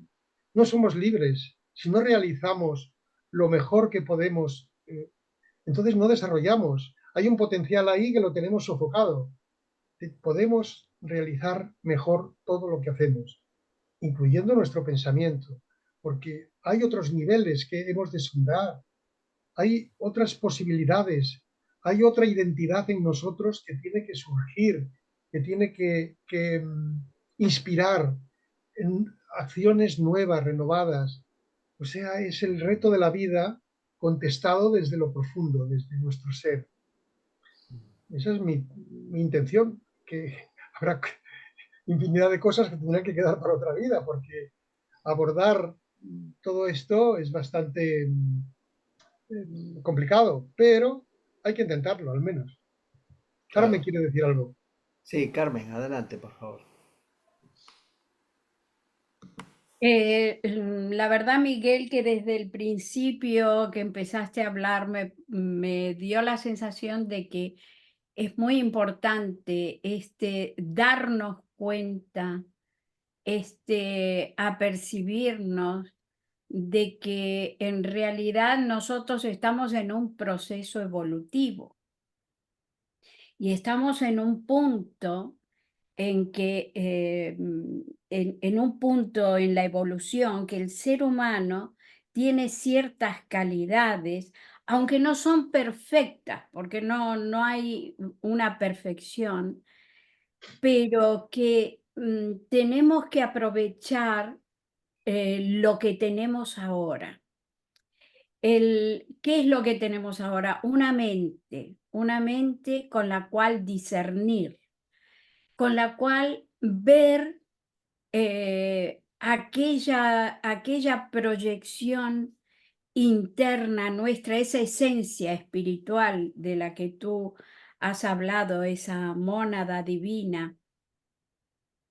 no somos libres. Si no realizamos lo mejor que podemos, entonces no desarrollamos. Hay un potencial ahí que lo tenemos sofocado. Podemos realizar mejor todo lo que hacemos, incluyendo nuestro pensamiento, porque hay otros niveles que hemos de sondar, hay otras posibilidades, hay otra identidad en nosotros que tiene que surgir, que tiene que inspirar en acciones nuevas, renovadas. O sea, es el reto de la vida contestado desde lo profundo, desde nuestro ser. Esa es mi intención, que habrá infinidad de cosas que tendrán que quedar para otra vida, porque abordar todo esto es bastante complicado, pero hay que intentarlo al menos. Ahora me Claro. quiere decir algo. Sí, Carmen, adelante, por favor. La verdad, Miguel, que desde el principio que empezaste a hablar me dio la sensación de que es muy importante darnos cuenta, apercibirnos de que en realidad nosotros estamos en un proceso evolutivo y estamos en un punto en que, en un punto en la evolución que el ser humano tiene ciertas calidades, aunque no son perfectas, porque no hay una perfección, pero que tenemos que aprovechar lo que tenemos ahora. ¿Qué es lo que tenemos ahora? Una mente con la cual discernir, con la cual ver aquella proyección interna nuestra, esa esencia espiritual de la que tú has hablado, esa mónada divina,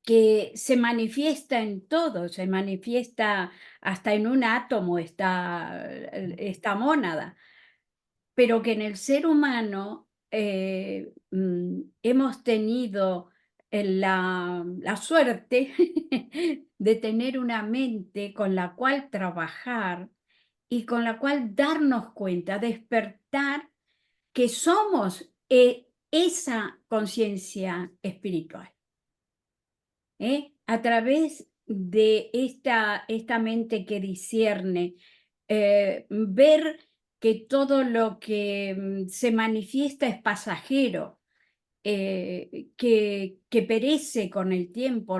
que se manifiesta en todo, se manifiesta hasta en un átomo esta mónada, pero que en el ser humano hemos tenido la suerte de tener una mente con la cual trabajar y con la cual darnos cuenta, despertar que somos esa conciencia espiritual. A través de esta mente que discierne, ver que todo lo que se manifiesta es pasajero, que perece con el tiempo,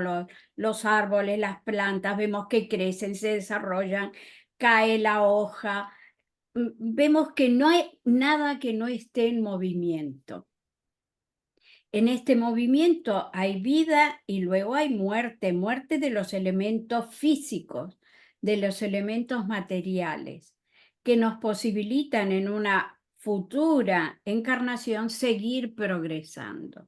los árboles, las plantas, vemos que crecen, se desarrollan, cae la hoja, vemos que no hay nada que no esté en movimiento. En este movimiento hay vida y luego hay muerte, muerte de los elementos físicos, de los elementos materiales, que nos posibilitan en una futura encarnación seguir progresando.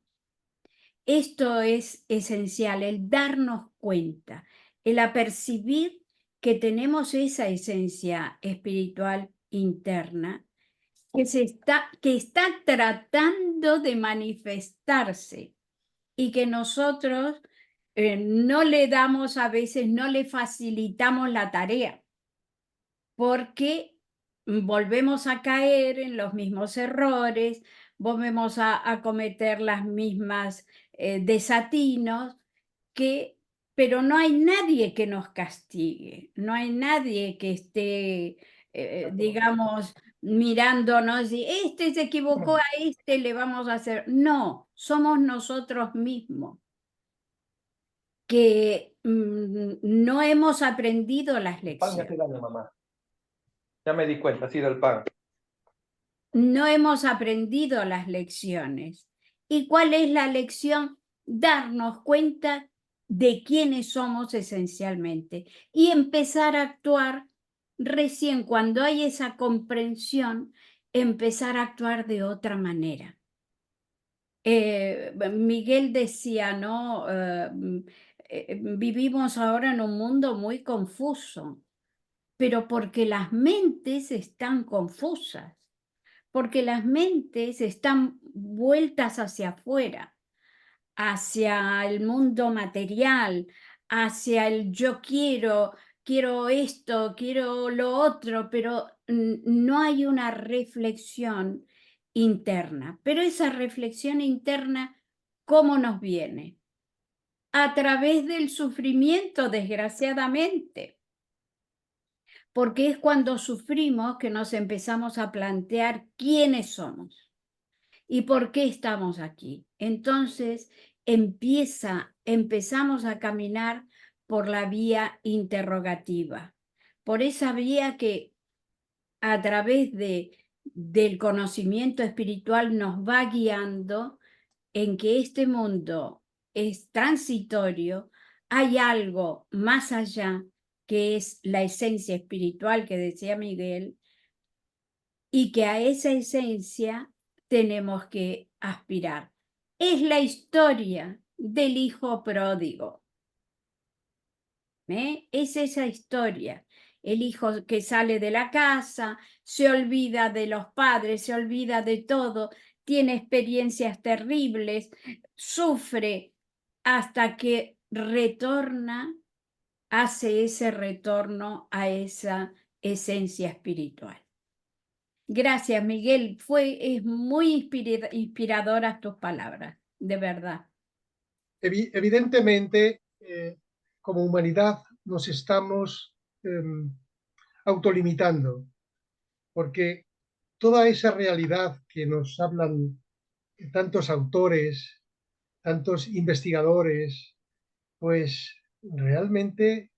Esto es esencial, el darnos cuenta, el apercibir que tenemos esa esencia espiritual interna que está tratando de manifestarse y que nosotros no le damos a veces, no le facilitamos la tarea, porque volvemos a caer en los mismos errores, volvemos a cometer las mismas desatinos, pero no hay nadie que nos castigue, no hay nadie que esté, digamos, mirándonos y este se equivocó, a este le vamos a hacer. No, somos nosotros mismos que no hemos aprendido las Pan ya lecciones. te daño, mamá. Ya me di cuenta, sí, del pan. No hemos aprendido las lecciones. ¿Y cuál es la lección? Darnos cuenta de quiénes somos esencialmente y empezar a actuar recién cuando hay esa comprensión, empezar a actuar de otra manera. Miguel decía, ¿no? Vivimos ahora en un mundo muy confuso, pero porque las mentes están confusas, porque las mentes están vueltas hacia afuera, hacia el mundo material, hacia el yo quiero esto, quiero lo otro, pero no hay una reflexión interna. Pero esa reflexión interna, ¿cómo nos viene? A través del sufrimiento, desgraciadamente. Porque es cuando sufrimos que nos empezamos a plantear quiénes somos y por qué estamos aquí. Entonces empezamos a caminar por la vía interrogativa, por esa vía que a través del conocimiento espiritual nos va guiando en que este mundo es transitorio, hay algo más allá que es la esencia espiritual que decía Miguel, y que a esa esencia tenemos que aspirar. Es la historia del hijo pródigo. Es esa historia. El hijo que sale de la casa, se olvida de los padres, se olvida de todo, tiene experiencias terribles, sufre hasta que retorna, hace ese retorno a esa esencia espiritual. Gracias, Miguel. Es muy inspiradoras tus palabras, de verdad. Evidentemente, como humanidad nos estamos autolimitando, porque toda esa realidad que nos hablan tantos autores, tantos investigadores, pues realmente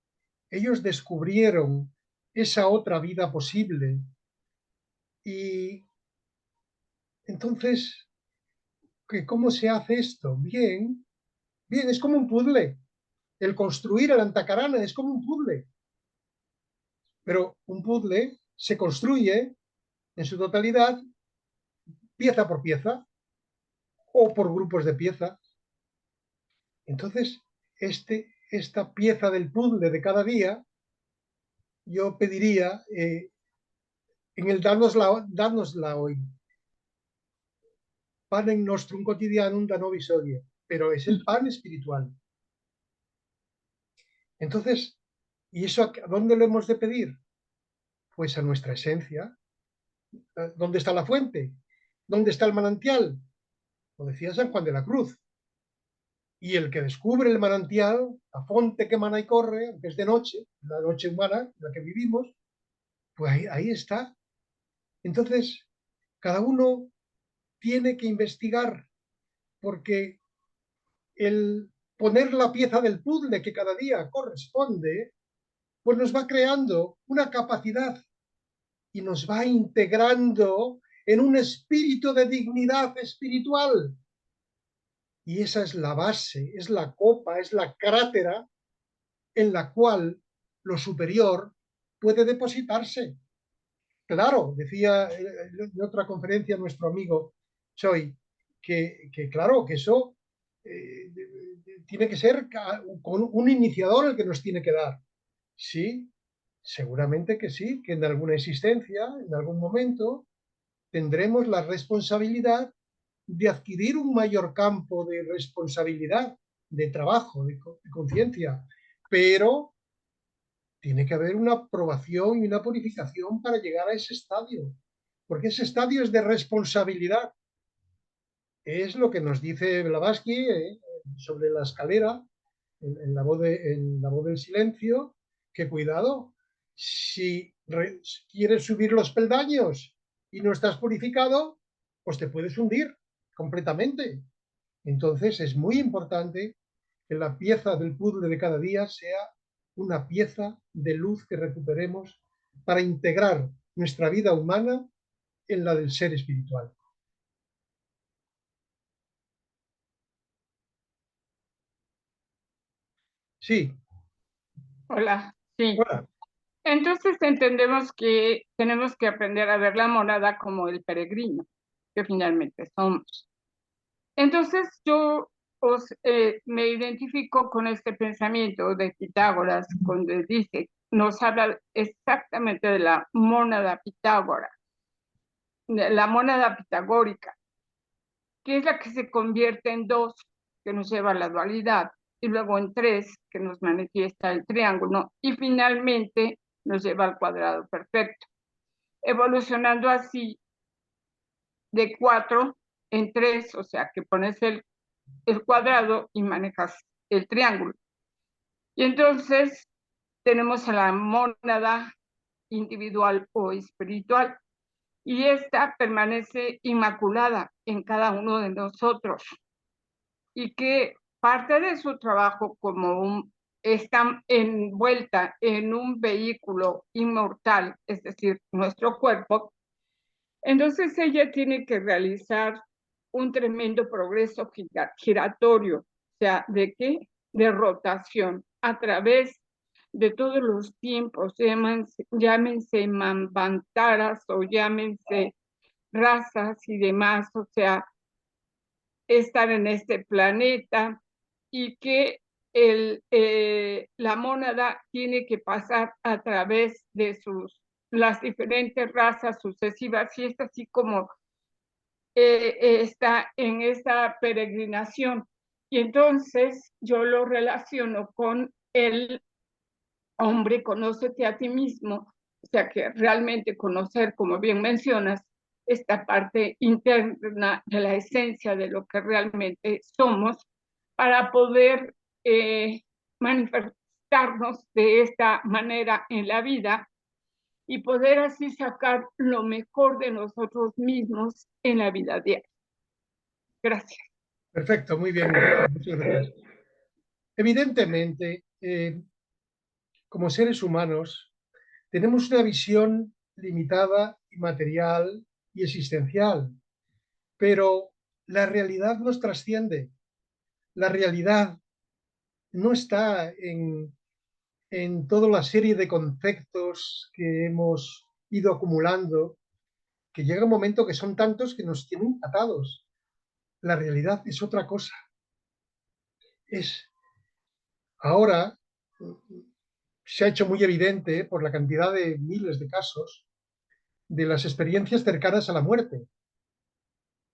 ellos descubrieron esa otra vida posible. Y entonces, ¿cómo se hace esto? Bien, Bien, es como un puzzle. El construir el Antacarana es como un puzzle. Pero un puzzle se construye en su totalidad pieza por pieza o por grupos de piezas. Entonces, esta pieza del puzzle de cada día, yo pediría en el dárnosla hoy. Panem nostrum quotidianum da nobis hodie, pero es el pan espiritual. Entonces, ¿y eso a dónde lo hemos de pedir? Pues a nuestra esencia. ¿Dónde está la fuente? ¿Dónde está el manantial? Lo decía San Juan de la Cruz. Y el que descubre el manantial, la fonte que emana y corre, aunque es de noche, la noche humana en la que vivimos, pues ahí está. Entonces, cada uno tiene que investigar, porque el poner la pieza del puzzle que cada día corresponde, pues nos va creando una capacidad y nos va integrando en un espíritu de dignidad espiritual. Y esa es la base, es la copa, es la crátera en la cual lo superior puede depositarse. Claro, decía en otra conferencia nuestro amigo Choi, que claro, que eso tiene que ser con un iniciador el que nos tiene que dar. Sí, seguramente que sí, que en alguna existencia, en algún momento, tendremos la responsabilidad de adquirir un mayor campo de responsabilidad, de trabajo, de conciencia, pero tiene que haber una aprobación y una purificación para llegar a ese estadio, porque ese estadio es de responsabilidad. Es lo que nos dice Blavatsky sobre la escalera, en la voz del silencio, que cuidado, si quieres subir los peldaños y no estás purificado, pues te puedes hundir completamente. Entonces es muy importante que la pieza del puzzle de cada día sea una pieza de luz que recuperemos para integrar nuestra vida humana en la del ser espiritual. Sí, Hola, sí. hola. Entonces entendemos que tenemos que aprender a ver la monada como el peregrino, que finalmente somos. Entonces yo me identifico con este pensamiento de Pitágoras, cuando dice, nos habla exactamente de la mónada Pitágora, de la mónada pitagórica, que es la que se convierte en dos, que nos lleva a la dualidad, y luego en tres, que nos manifiesta el triángulo, y finalmente nos lleva al cuadrado perfecto, evolucionando así de 4 en 3, o sea que pones el cuadrado y manejas el triángulo. Y entonces tenemos a la mónada individual o espiritual, y esta permanece inmaculada en cada uno de nosotros, y que parte de su trabajo está envuelta en un vehículo inmortal, es decir, nuestro cuerpo. Entonces ella tiene que realizar un tremendo progreso giratorio, o sea, ¿de qué? De rotación a través de todos los tiempos, llámense manvantaras o llámense razas y demás, o sea, estar en este planeta, y que la mónada tiene que pasar a través de las diferentes razas sucesivas, y es así como está en esta peregrinación. Y entonces yo lo relaciono con el hombre, conócete a ti mismo, o sea que realmente conocer, como bien mencionas, esta parte interna de la esencia de lo que realmente somos, para poder manifestarnos de esta manera en la vida y poder así sacar lo mejor de nosotros mismos en la vida diaria. Gracias. Perfecto, muy bien. Muchas gracias. Evidentemente, como seres humanos, tenemos una visión limitada y material y existencial, pero la realidad nos trasciende. la realidad no está en toda la serie de conceptos que hemos ido acumulando, que llega un momento que son tantos que nos tienen atados. La realidad es otra cosa. Es ahora se ha hecho muy evidente por la cantidad de miles de casos de las experiencias cercanas a la muerte,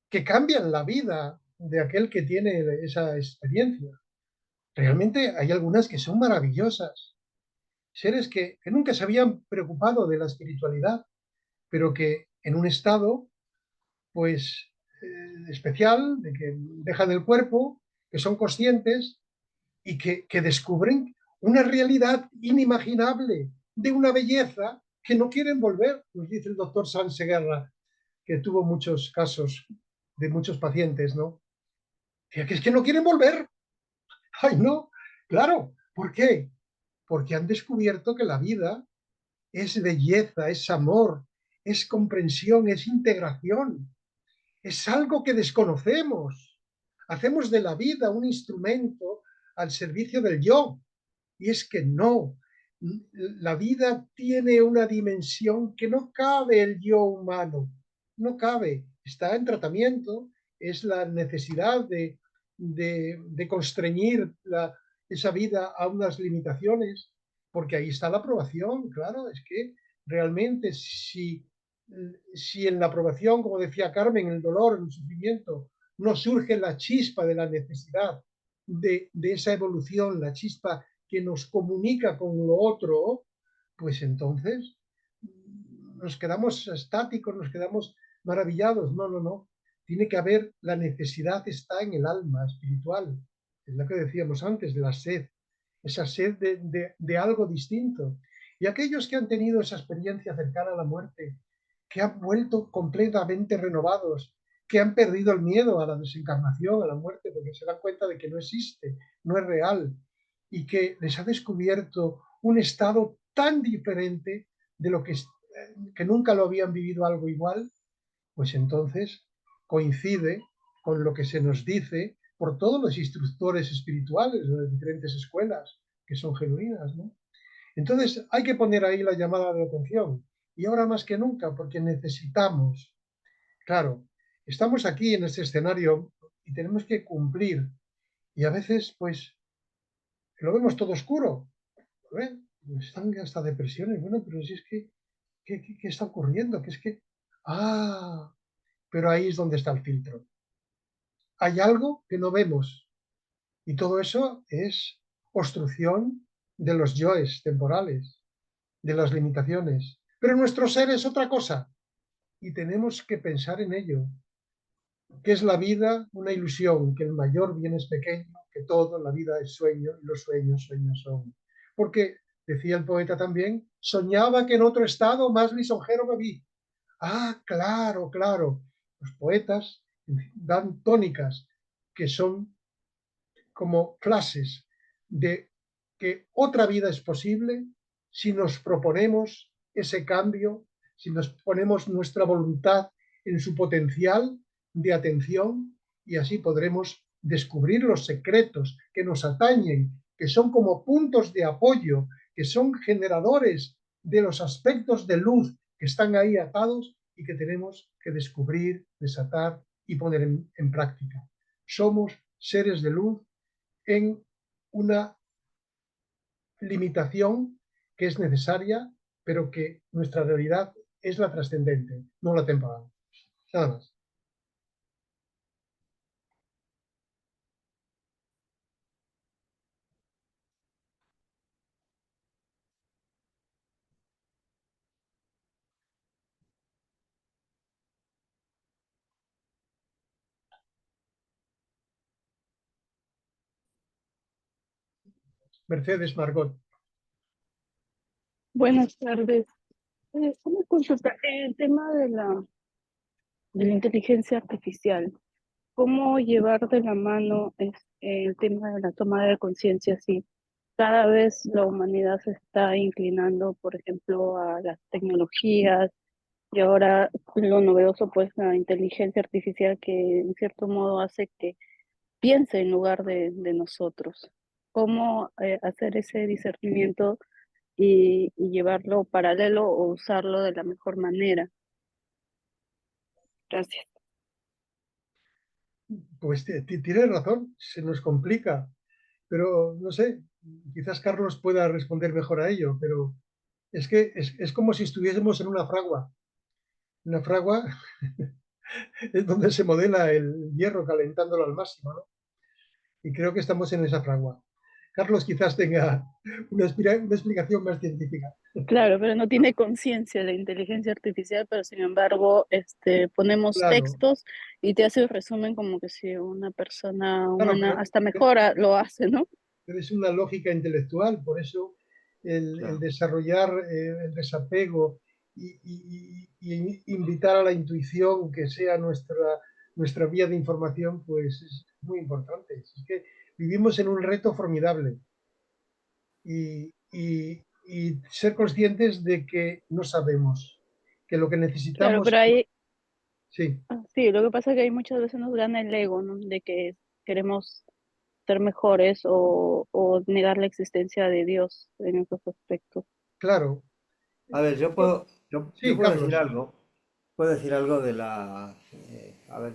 que cambian la vida de aquel que tiene esa experiencia. Realmente hay algunas que son maravillosas, seres que nunca se habían preocupado de la espiritualidad, pero que en un estado pues especial, de que dejan el cuerpo, que son conscientes y que descubren una realidad inimaginable, de una belleza que no quieren volver, nos dice el doctor Sanseguerra, que tuvo muchos casos de muchos pacientes, ¿no? Que es que no quieren volver. Ay, no, claro, ¿por qué? Porque han descubierto que la vida es belleza, es amor, es comprensión, es integración, es algo que desconocemos. Hacemos de la vida un instrumento al servicio del yo. Y es que no, la vida tiene una dimensión que no cabe el yo humano, no cabe, está en tratamiento, es la necesidad de constreñir esa vida a unas limitaciones, porque ahí está la aprobación, claro, es que realmente si en la aprobación, como decía Carmen, el dolor, el sufrimiento, no surge la chispa de la necesidad de esa evolución, la chispa que nos comunica con lo otro, pues entonces nos quedamos estáticos, nos quedamos maravillados. No, no, no. Tiene que haber, la necesidad está en el alma espiritual. Es lo que decíamos antes, de la sed, esa sed de algo distinto. Y aquellos que han tenido esa experiencia cercana a la muerte, que han vuelto completamente renovados, que han perdido el miedo a la desencarnación, a la muerte, porque se dan cuenta de que no existe, no es real, y que les ha descubierto un estado tan diferente de lo que nunca lo habían vivido algo igual, pues entonces coincide con lo que se nos dice por todos los instructores espirituales de las diferentes escuelas, que son genuinas, ¿no? Entonces hay que poner ahí la llamada de atención, y ahora más que nunca, porque necesitamos, claro, estamos aquí en este escenario y tenemos que cumplir, y a veces pues lo vemos todo oscuro, ¿eh? Están hasta depresiones, bueno, pero si es que, ¿qué está ocurriendo? Que es que, ah, pero ahí es donde está el filtro. Hay algo que no vemos, y todo eso es obstrucción de los yoes temporales, de las limitaciones. Pero nuestro ser es otra cosa, y tenemos que pensar en ello. ¿Qué es la vida? Una ilusión, que el mayor bien es pequeño, que todo, la vida es sueño, y los sueños, sueños son. Porque, decía el poeta también, soñaba que en otro estado más lisonjero me vi. Ah, claro, claro. Los poetas dan tónicas que son como clases de que otra vida es posible si nos proponemos ese cambio, si nos ponemos nuestra voluntad en su potencial de atención, y así podremos descubrir los secretos que nos atañen, que son como puntos de apoyo, que son generadores de los aspectos de luz que están ahí atados y que tenemos que descubrir, desatar y poner en práctica. Somos seres de luz en una limitación que es necesaria, pero que nuestra realidad es la trascendente, no la temporal. Nada más. Mercedes Margot. Buenas tardes. Una consulta. El tema de la inteligencia artificial, ¿cómo llevar de la mano el tema de la toma de conciencia? Si cada vez la humanidad se está inclinando, por ejemplo, a las tecnologías y ahora lo novedoso, pues la inteligencia artificial que en cierto modo hace que piense en lugar de nosotros. ¿Cómo hacer ese discernimiento y llevarlo paralelo o usarlo de la mejor manera? Gracias. Pues tienes razón, se nos complica, pero no sé, quizás Carlos pueda responder mejor a ello, pero es que es como si estuviésemos en una fragua. Una fragua es donde se modela el hierro calentándolo al máximo, ¿no? Y creo que estamos en esa fragua. Carlos quizás tenga una explicación más científica. Claro, pero no tiene conciencia de inteligencia artificial, pero sin embargo, ponemos Claro, textos y te hace un resumen como que si una persona claro, humana hasta mejora lo hace, ¿no? pero es una lógica intelectual, por eso el Claro. desarrollar el desapego y invitar a la intuición que sea nuestra vía de información, pues es muy importante. Es que vivimos en un reto formidable y ser conscientes de que no sabemos, que lo que Claro, necesitamos, pero hay, sí, sí, lo que pasa es que hay muchas veces nos gana el ego, ¿no? De que queremos ser mejores o negar la existencia de Dios en esos aspectos. claro. A ver, yo Sí, puedo decir Carlos, algo. Puedo decir algo de la... a ver,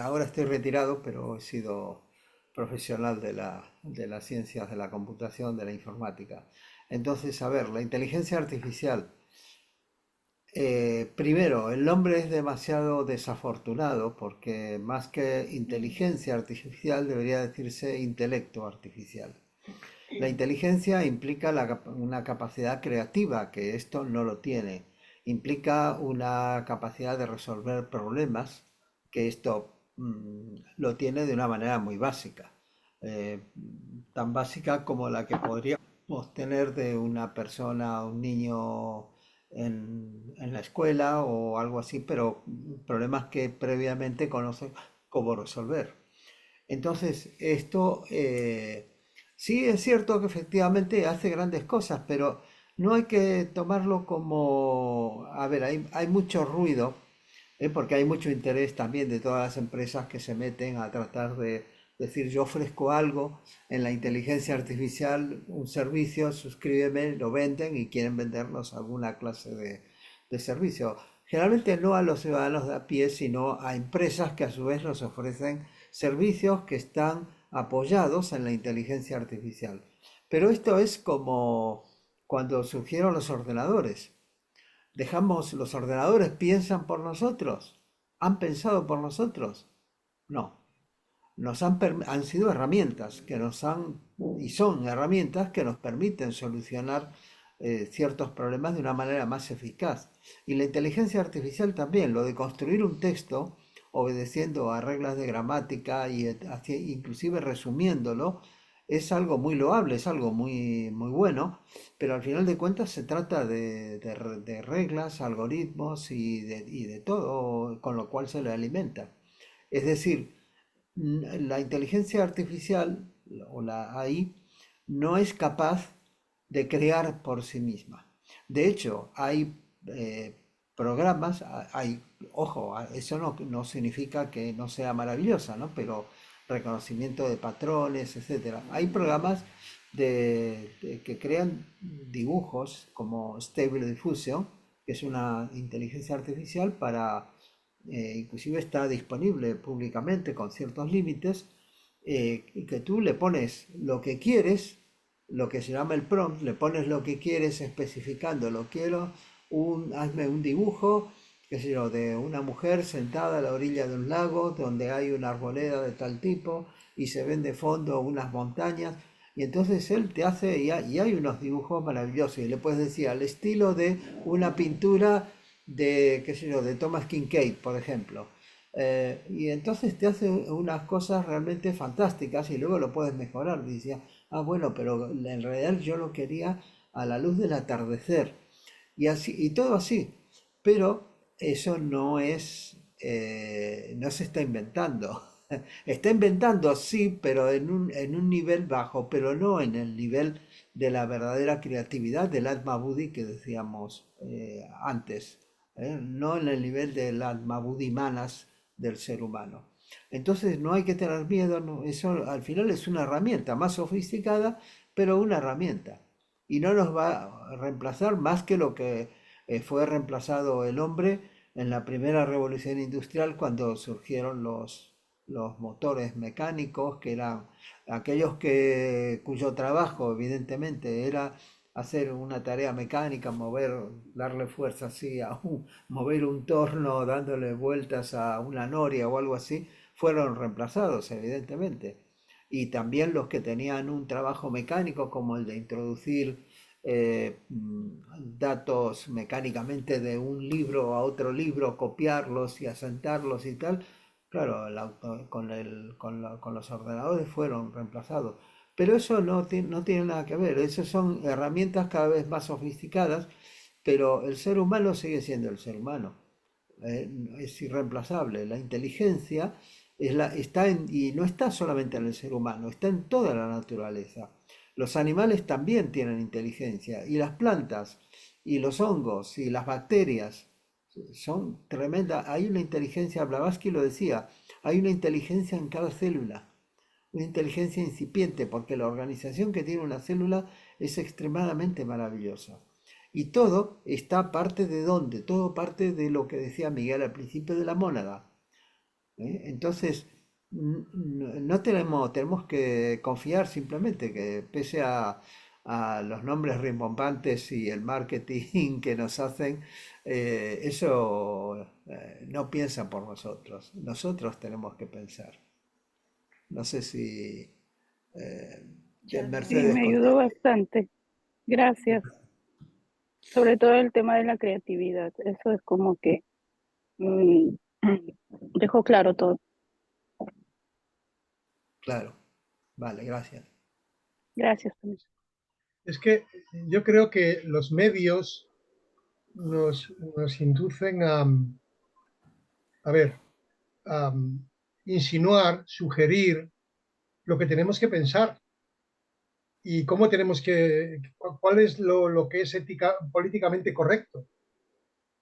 ahora estoy retirado, pero he sido profesional de las ciencias de la computación, de la informática. Entonces, a ver, la inteligencia artificial. Primero, el nombre es demasiado desafortunado porque más que inteligencia artificial debería decirse intelecto artificial. La inteligencia implica una capacidad creativa, que esto no lo tiene. Implica una capacidad de resolver problemas, que esto lo tiene de una manera muy básica. Eh, Tan básica como la que podríamos tener de una persona, un niño en la escuela o algo así, pero problemas que previamente conoce cómo resolver. Entonces, esto sí es cierto que efectivamente hace grandes cosas, pero no hay que tomarlo como... A ver, hay mucho ruido, porque hay mucho interés también de todas las empresas que se meten a tratar de decir, yo ofrezco algo en la inteligencia artificial, un servicio, suscríbeme, lo venden y quieren vendernos alguna clase de servicio. Generalmente no a los ciudadanos de a pie, sino a empresas que a su vez nos ofrecen servicios que están apoyados en la inteligencia artificial. Pero esto es como cuando surgieron los ordenadores. Dejamos, los ordenadores piensan por nosotros, han pensado por nosotros. No, han sido herramientas que nos han, y son herramientas que nos permiten solucionar ciertos problemas de una manera más eficaz. Y la inteligencia artificial también, lo de construir un texto obedeciendo a reglas de gramática y inclusive resumiéndolo, es algo muy loable, es algo muy bueno, pero al final de cuentas se trata de reglas, algoritmos y de todo con lo cual se le alimenta. Es decir, la inteligencia artificial o la AI no es capaz de crear por sí misma. De hecho, hay programas, ojo, eso no significa que no sea maravillosa, ¿no? Pero reconocimiento de patrones, etcétera. Hay programas que crean dibujos como Stable Diffusion, que es una inteligencia artificial para inclusive está disponible públicamente con ciertos límites, y que tú le pones lo que quieres, lo que se llama el prompt, le pones lo que quieres especificando, lo quiero, hazme un dibujo, qué sé yo, de una mujer sentada a la orilla de un lago donde hay una arboleda de tal tipo y se ven de fondo unas montañas. Y entonces él te hace, y hay unos dibujos maravillosos, y le puedes decir al estilo de una pintura de, qué sé yo, de Thomas Kincaid, por ejemplo. Y entonces te hace unas cosas realmente fantásticas y luego lo puedes mejorar. Decía, ah, bueno, pero en realidad yo lo quería a la luz del atardecer. Y así, y todo así. Pero eso no se está inventando. Está inventando, sí, pero en un nivel bajo, pero no en el nivel de la verdadera creatividad del Atma Buddhi que decíamos antes, no en el nivel del Atma Buddhi Manas del ser humano. Entonces no hay que tener miedo, eso al final es una herramienta más sofisticada, pero una herramienta. Y no nos va a reemplazar más que lo que fue reemplazado el hombre en la primera revolución industrial cuando surgieron los motores mecánicos, que eran aquellos cuyo trabajo evidentemente era hacer una tarea mecánica, darle fuerza así mover un torno dándole vueltas a una noria o algo así, fueron reemplazados, evidentemente. Y también los que tenían un trabajo mecánico, como el de introducir datos mecánicamente de un libro a otro libro, copiarlos y asentarlos y tal, claro, con los ordenadores fueron reemplazados. Pero eso no tiene nada que ver, esas son herramientas cada vez más sofisticadas, pero el ser humano sigue siendo el ser humano, es irreemplazable. La inteligencia y no está solamente en el ser humano, está en toda la naturaleza. Los animales también tienen inteligencia, y las plantas, y los hongos, y las bacterias son tremendas. Hay una inteligencia, Blavatsky lo decía, hay una inteligencia en cada célula, una inteligencia incipiente, porque la organización que tiene una célula es extremadamente maravillosa. Y todo está parte de dónde, todo parte de lo que decía Miguel al principio de la mónada. Entonces, no tenemos que confiar simplemente que pese a los nombres rimbombantes y el marketing que nos hacen, eso no piensa por nosotros. Nosotros tenemos que pensar. No sé si eh, Sí, Mercedes me ayudó contesta. bastante. Gracias. Sobre todo el tema de la creatividad. Eso es como que mm, dejó claro todo. Claro, vale, gracias. Gracias también. Es que yo creo que los medios nos inducen a ver, a insinuar, sugerir lo que tenemos que pensar y cómo tenemos cuál es lo que es políticamente correcto.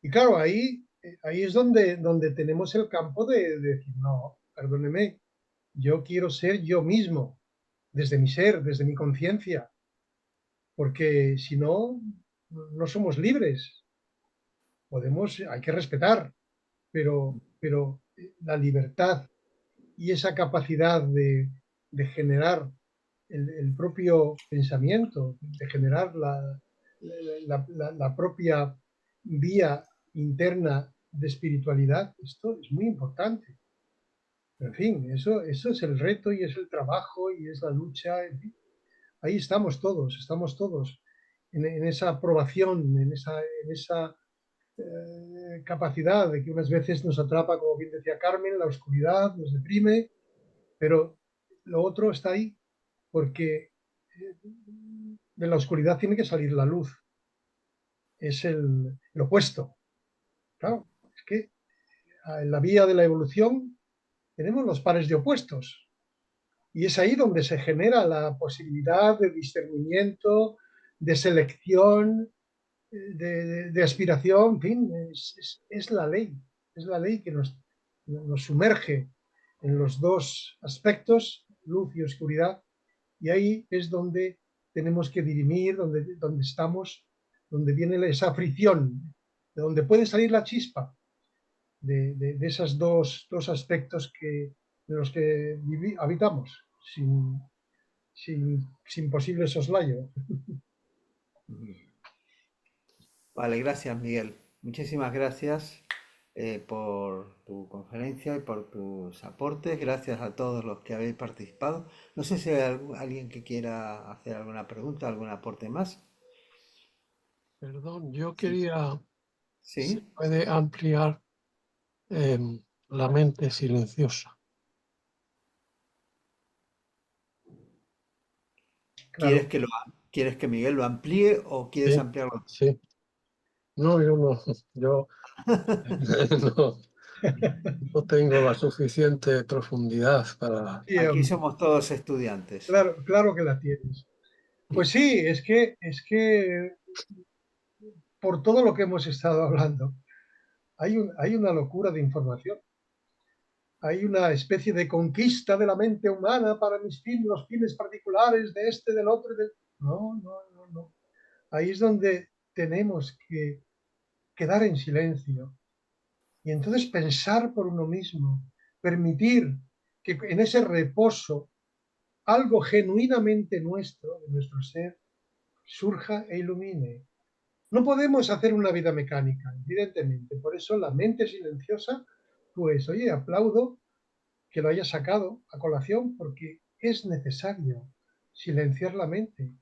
Y claro, ahí es donde tenemos el campo de decir, no, perdóneme, yo quiero ser yo mismo, desde mi ser, desde mi conciencia, porque si no, no somos libres. Hay que respetar, pero la libertad y esa capacidad de generar el propio pensamiento, de generar la propia vía interna de espiritualidad, esto es muy importante. En fin, eso es el reto y es el trabajo y es la lucha. En fin, ahí estamos todos en esa aprobación, en esa capacidad de que unas veces nos atrapa, como bien decía Carmen, la oscuridad, nos deprime, pero lo otro está ahí porque de la oscuridad tiene que salir la luz. Es el opuesto. Claro, es que en la vía de la evolución tenemos los pares de opuestos. Y es ahí donde se genera la posibilidad de discernimiento, de selección, de aspiración, en fin, es la ley que nos sumerge en los dos aspectos, luz y oscuridad, y ahí es donde tenemos que dirimir, donde estamos, donde viene esa fricción, de donde puede salir la chispa de esos dos aspectos de los que habitamos, sin posible soslayo. Vale, gracias, Miguel. Muchísimas gracias por tu conferencia y por tus aportes. Gracias a todos los que habéis participado. No sé si hay alguien que quiera hacer alguna pregunta, algún aporte más. Perdón, yo Sí, quería, ¿se sí. puede ampliar la mente silenciosa? ¿Quieres Claro, quieres que Miguel lo amplíe o quieres Sí, ampliarlo? sí. No, yo no, yo no, no tengo la suficiente profundidad para... sí, Aquí somos todos estudiantes. claro que la tienes. Pues sí, es que por todo lo que hemos estado hablando, hay una locura de información. hay una especie de conquista de la mente humana para mis fines, los fines particulares de este, del otro. No, no, no, no. Ahí es donde tenemos que quedar en silencio y entonces pensar por uno mismo, permitir que en ese reposo algo genuinamente nuestro, de nuestro ser, surja e ilumine. No podemos hacer una vida mecánica, evidentemente. Por eso la mente silenciosa, pues oye, aplaudo que lo haya sacado a colación, porque es necesario silenciar la mente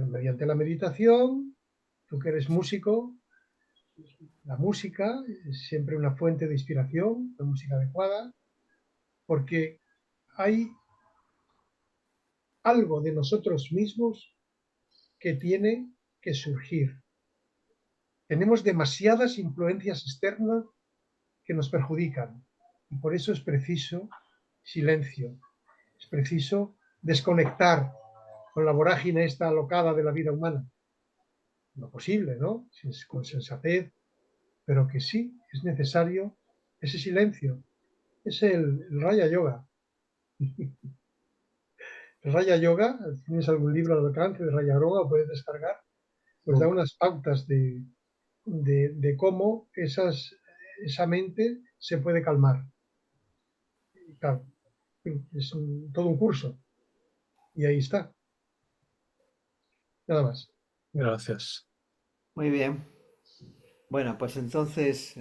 mediante la meditación. Tú que eres músico, la música es siempre una fuente de inspiración, la música adecuada, porque hay algo de nosotros mismos que tiene que surgir. Tenemos demasiadas influencias externas que nos perjudican y por eso es preciso silencio, es preciso desconectar con la vorágine esta alocada de la vida humana. Lo posible, ¿no? Con sensatez, pero que sí es necesario ese silencio. Es el Raya Yoga. El Raya Yoga, si tienes algún libro al alcance de Raya Yoga, lo puedes descargar, pues da unas pautas de cómo esa mente se puede calmar. Y claro, es todo un curso. Y ahí está. Nada más. Gracias. Muy bien. Bueno, pues entonces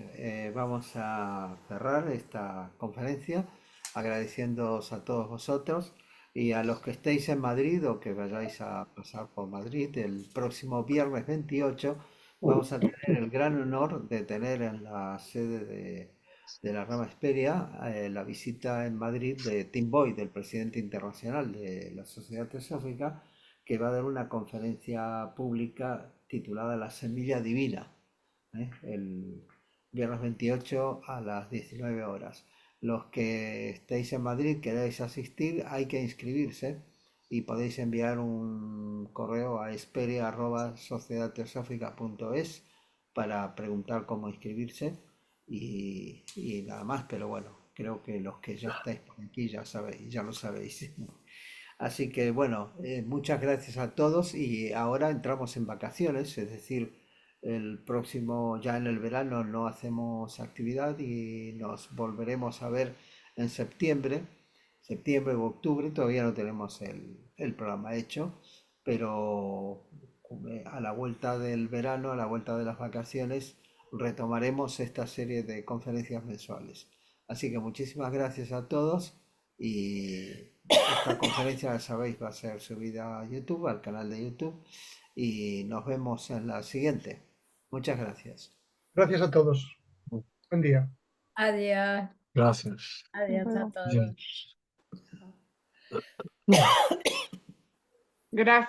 vamos a cerrar esta conferencia agradeciéndoos a todos vosotros y a los que estéis en Madrid o que vayáis a pasar por Madrid el próximo viernes 28 vamos a tener el gran honor de tener en la sede de la Rama Esperia la visita en Madrid de Tim Boyd, del presidente internacional de la Sociedad Teosófica, que va a dar una conferencia pública titulada La Semilla Divina. El viernes 28 a las 19 horas. Los que estéis en Madrid, queréis asistir, hay que inscribirse y podéis enviar un correo a esperia@sociedadteosófica.es para preguntar cómo inscribirse y nada más, pero bueno, creo que los que ya estáis por aquí ya sabéis, ya lo sabéis. Así que bueno, muchas gracias a todos y ahora entramos en vacaciones, es decir, el próximo, ya en el verano no hacemos actividad y nos volveremos a ver en septiembre o octubre, todavía no tenemos el programa hecho, pero a la vuelta del verano, a la vuelta de las vacaciones, retomaremos esta serie de conferencias mensuales. Así que muchísimas gracias a todos y esta conferencia, ya sabéis, va a ser subida a YouTube, al canal de YouTube, y nos vemos en la siguiente. Muchas gracias. Gracias a todos. Buen día. Adiós. Gracias. Adiós a Bueno. todos. Bien. Gracias.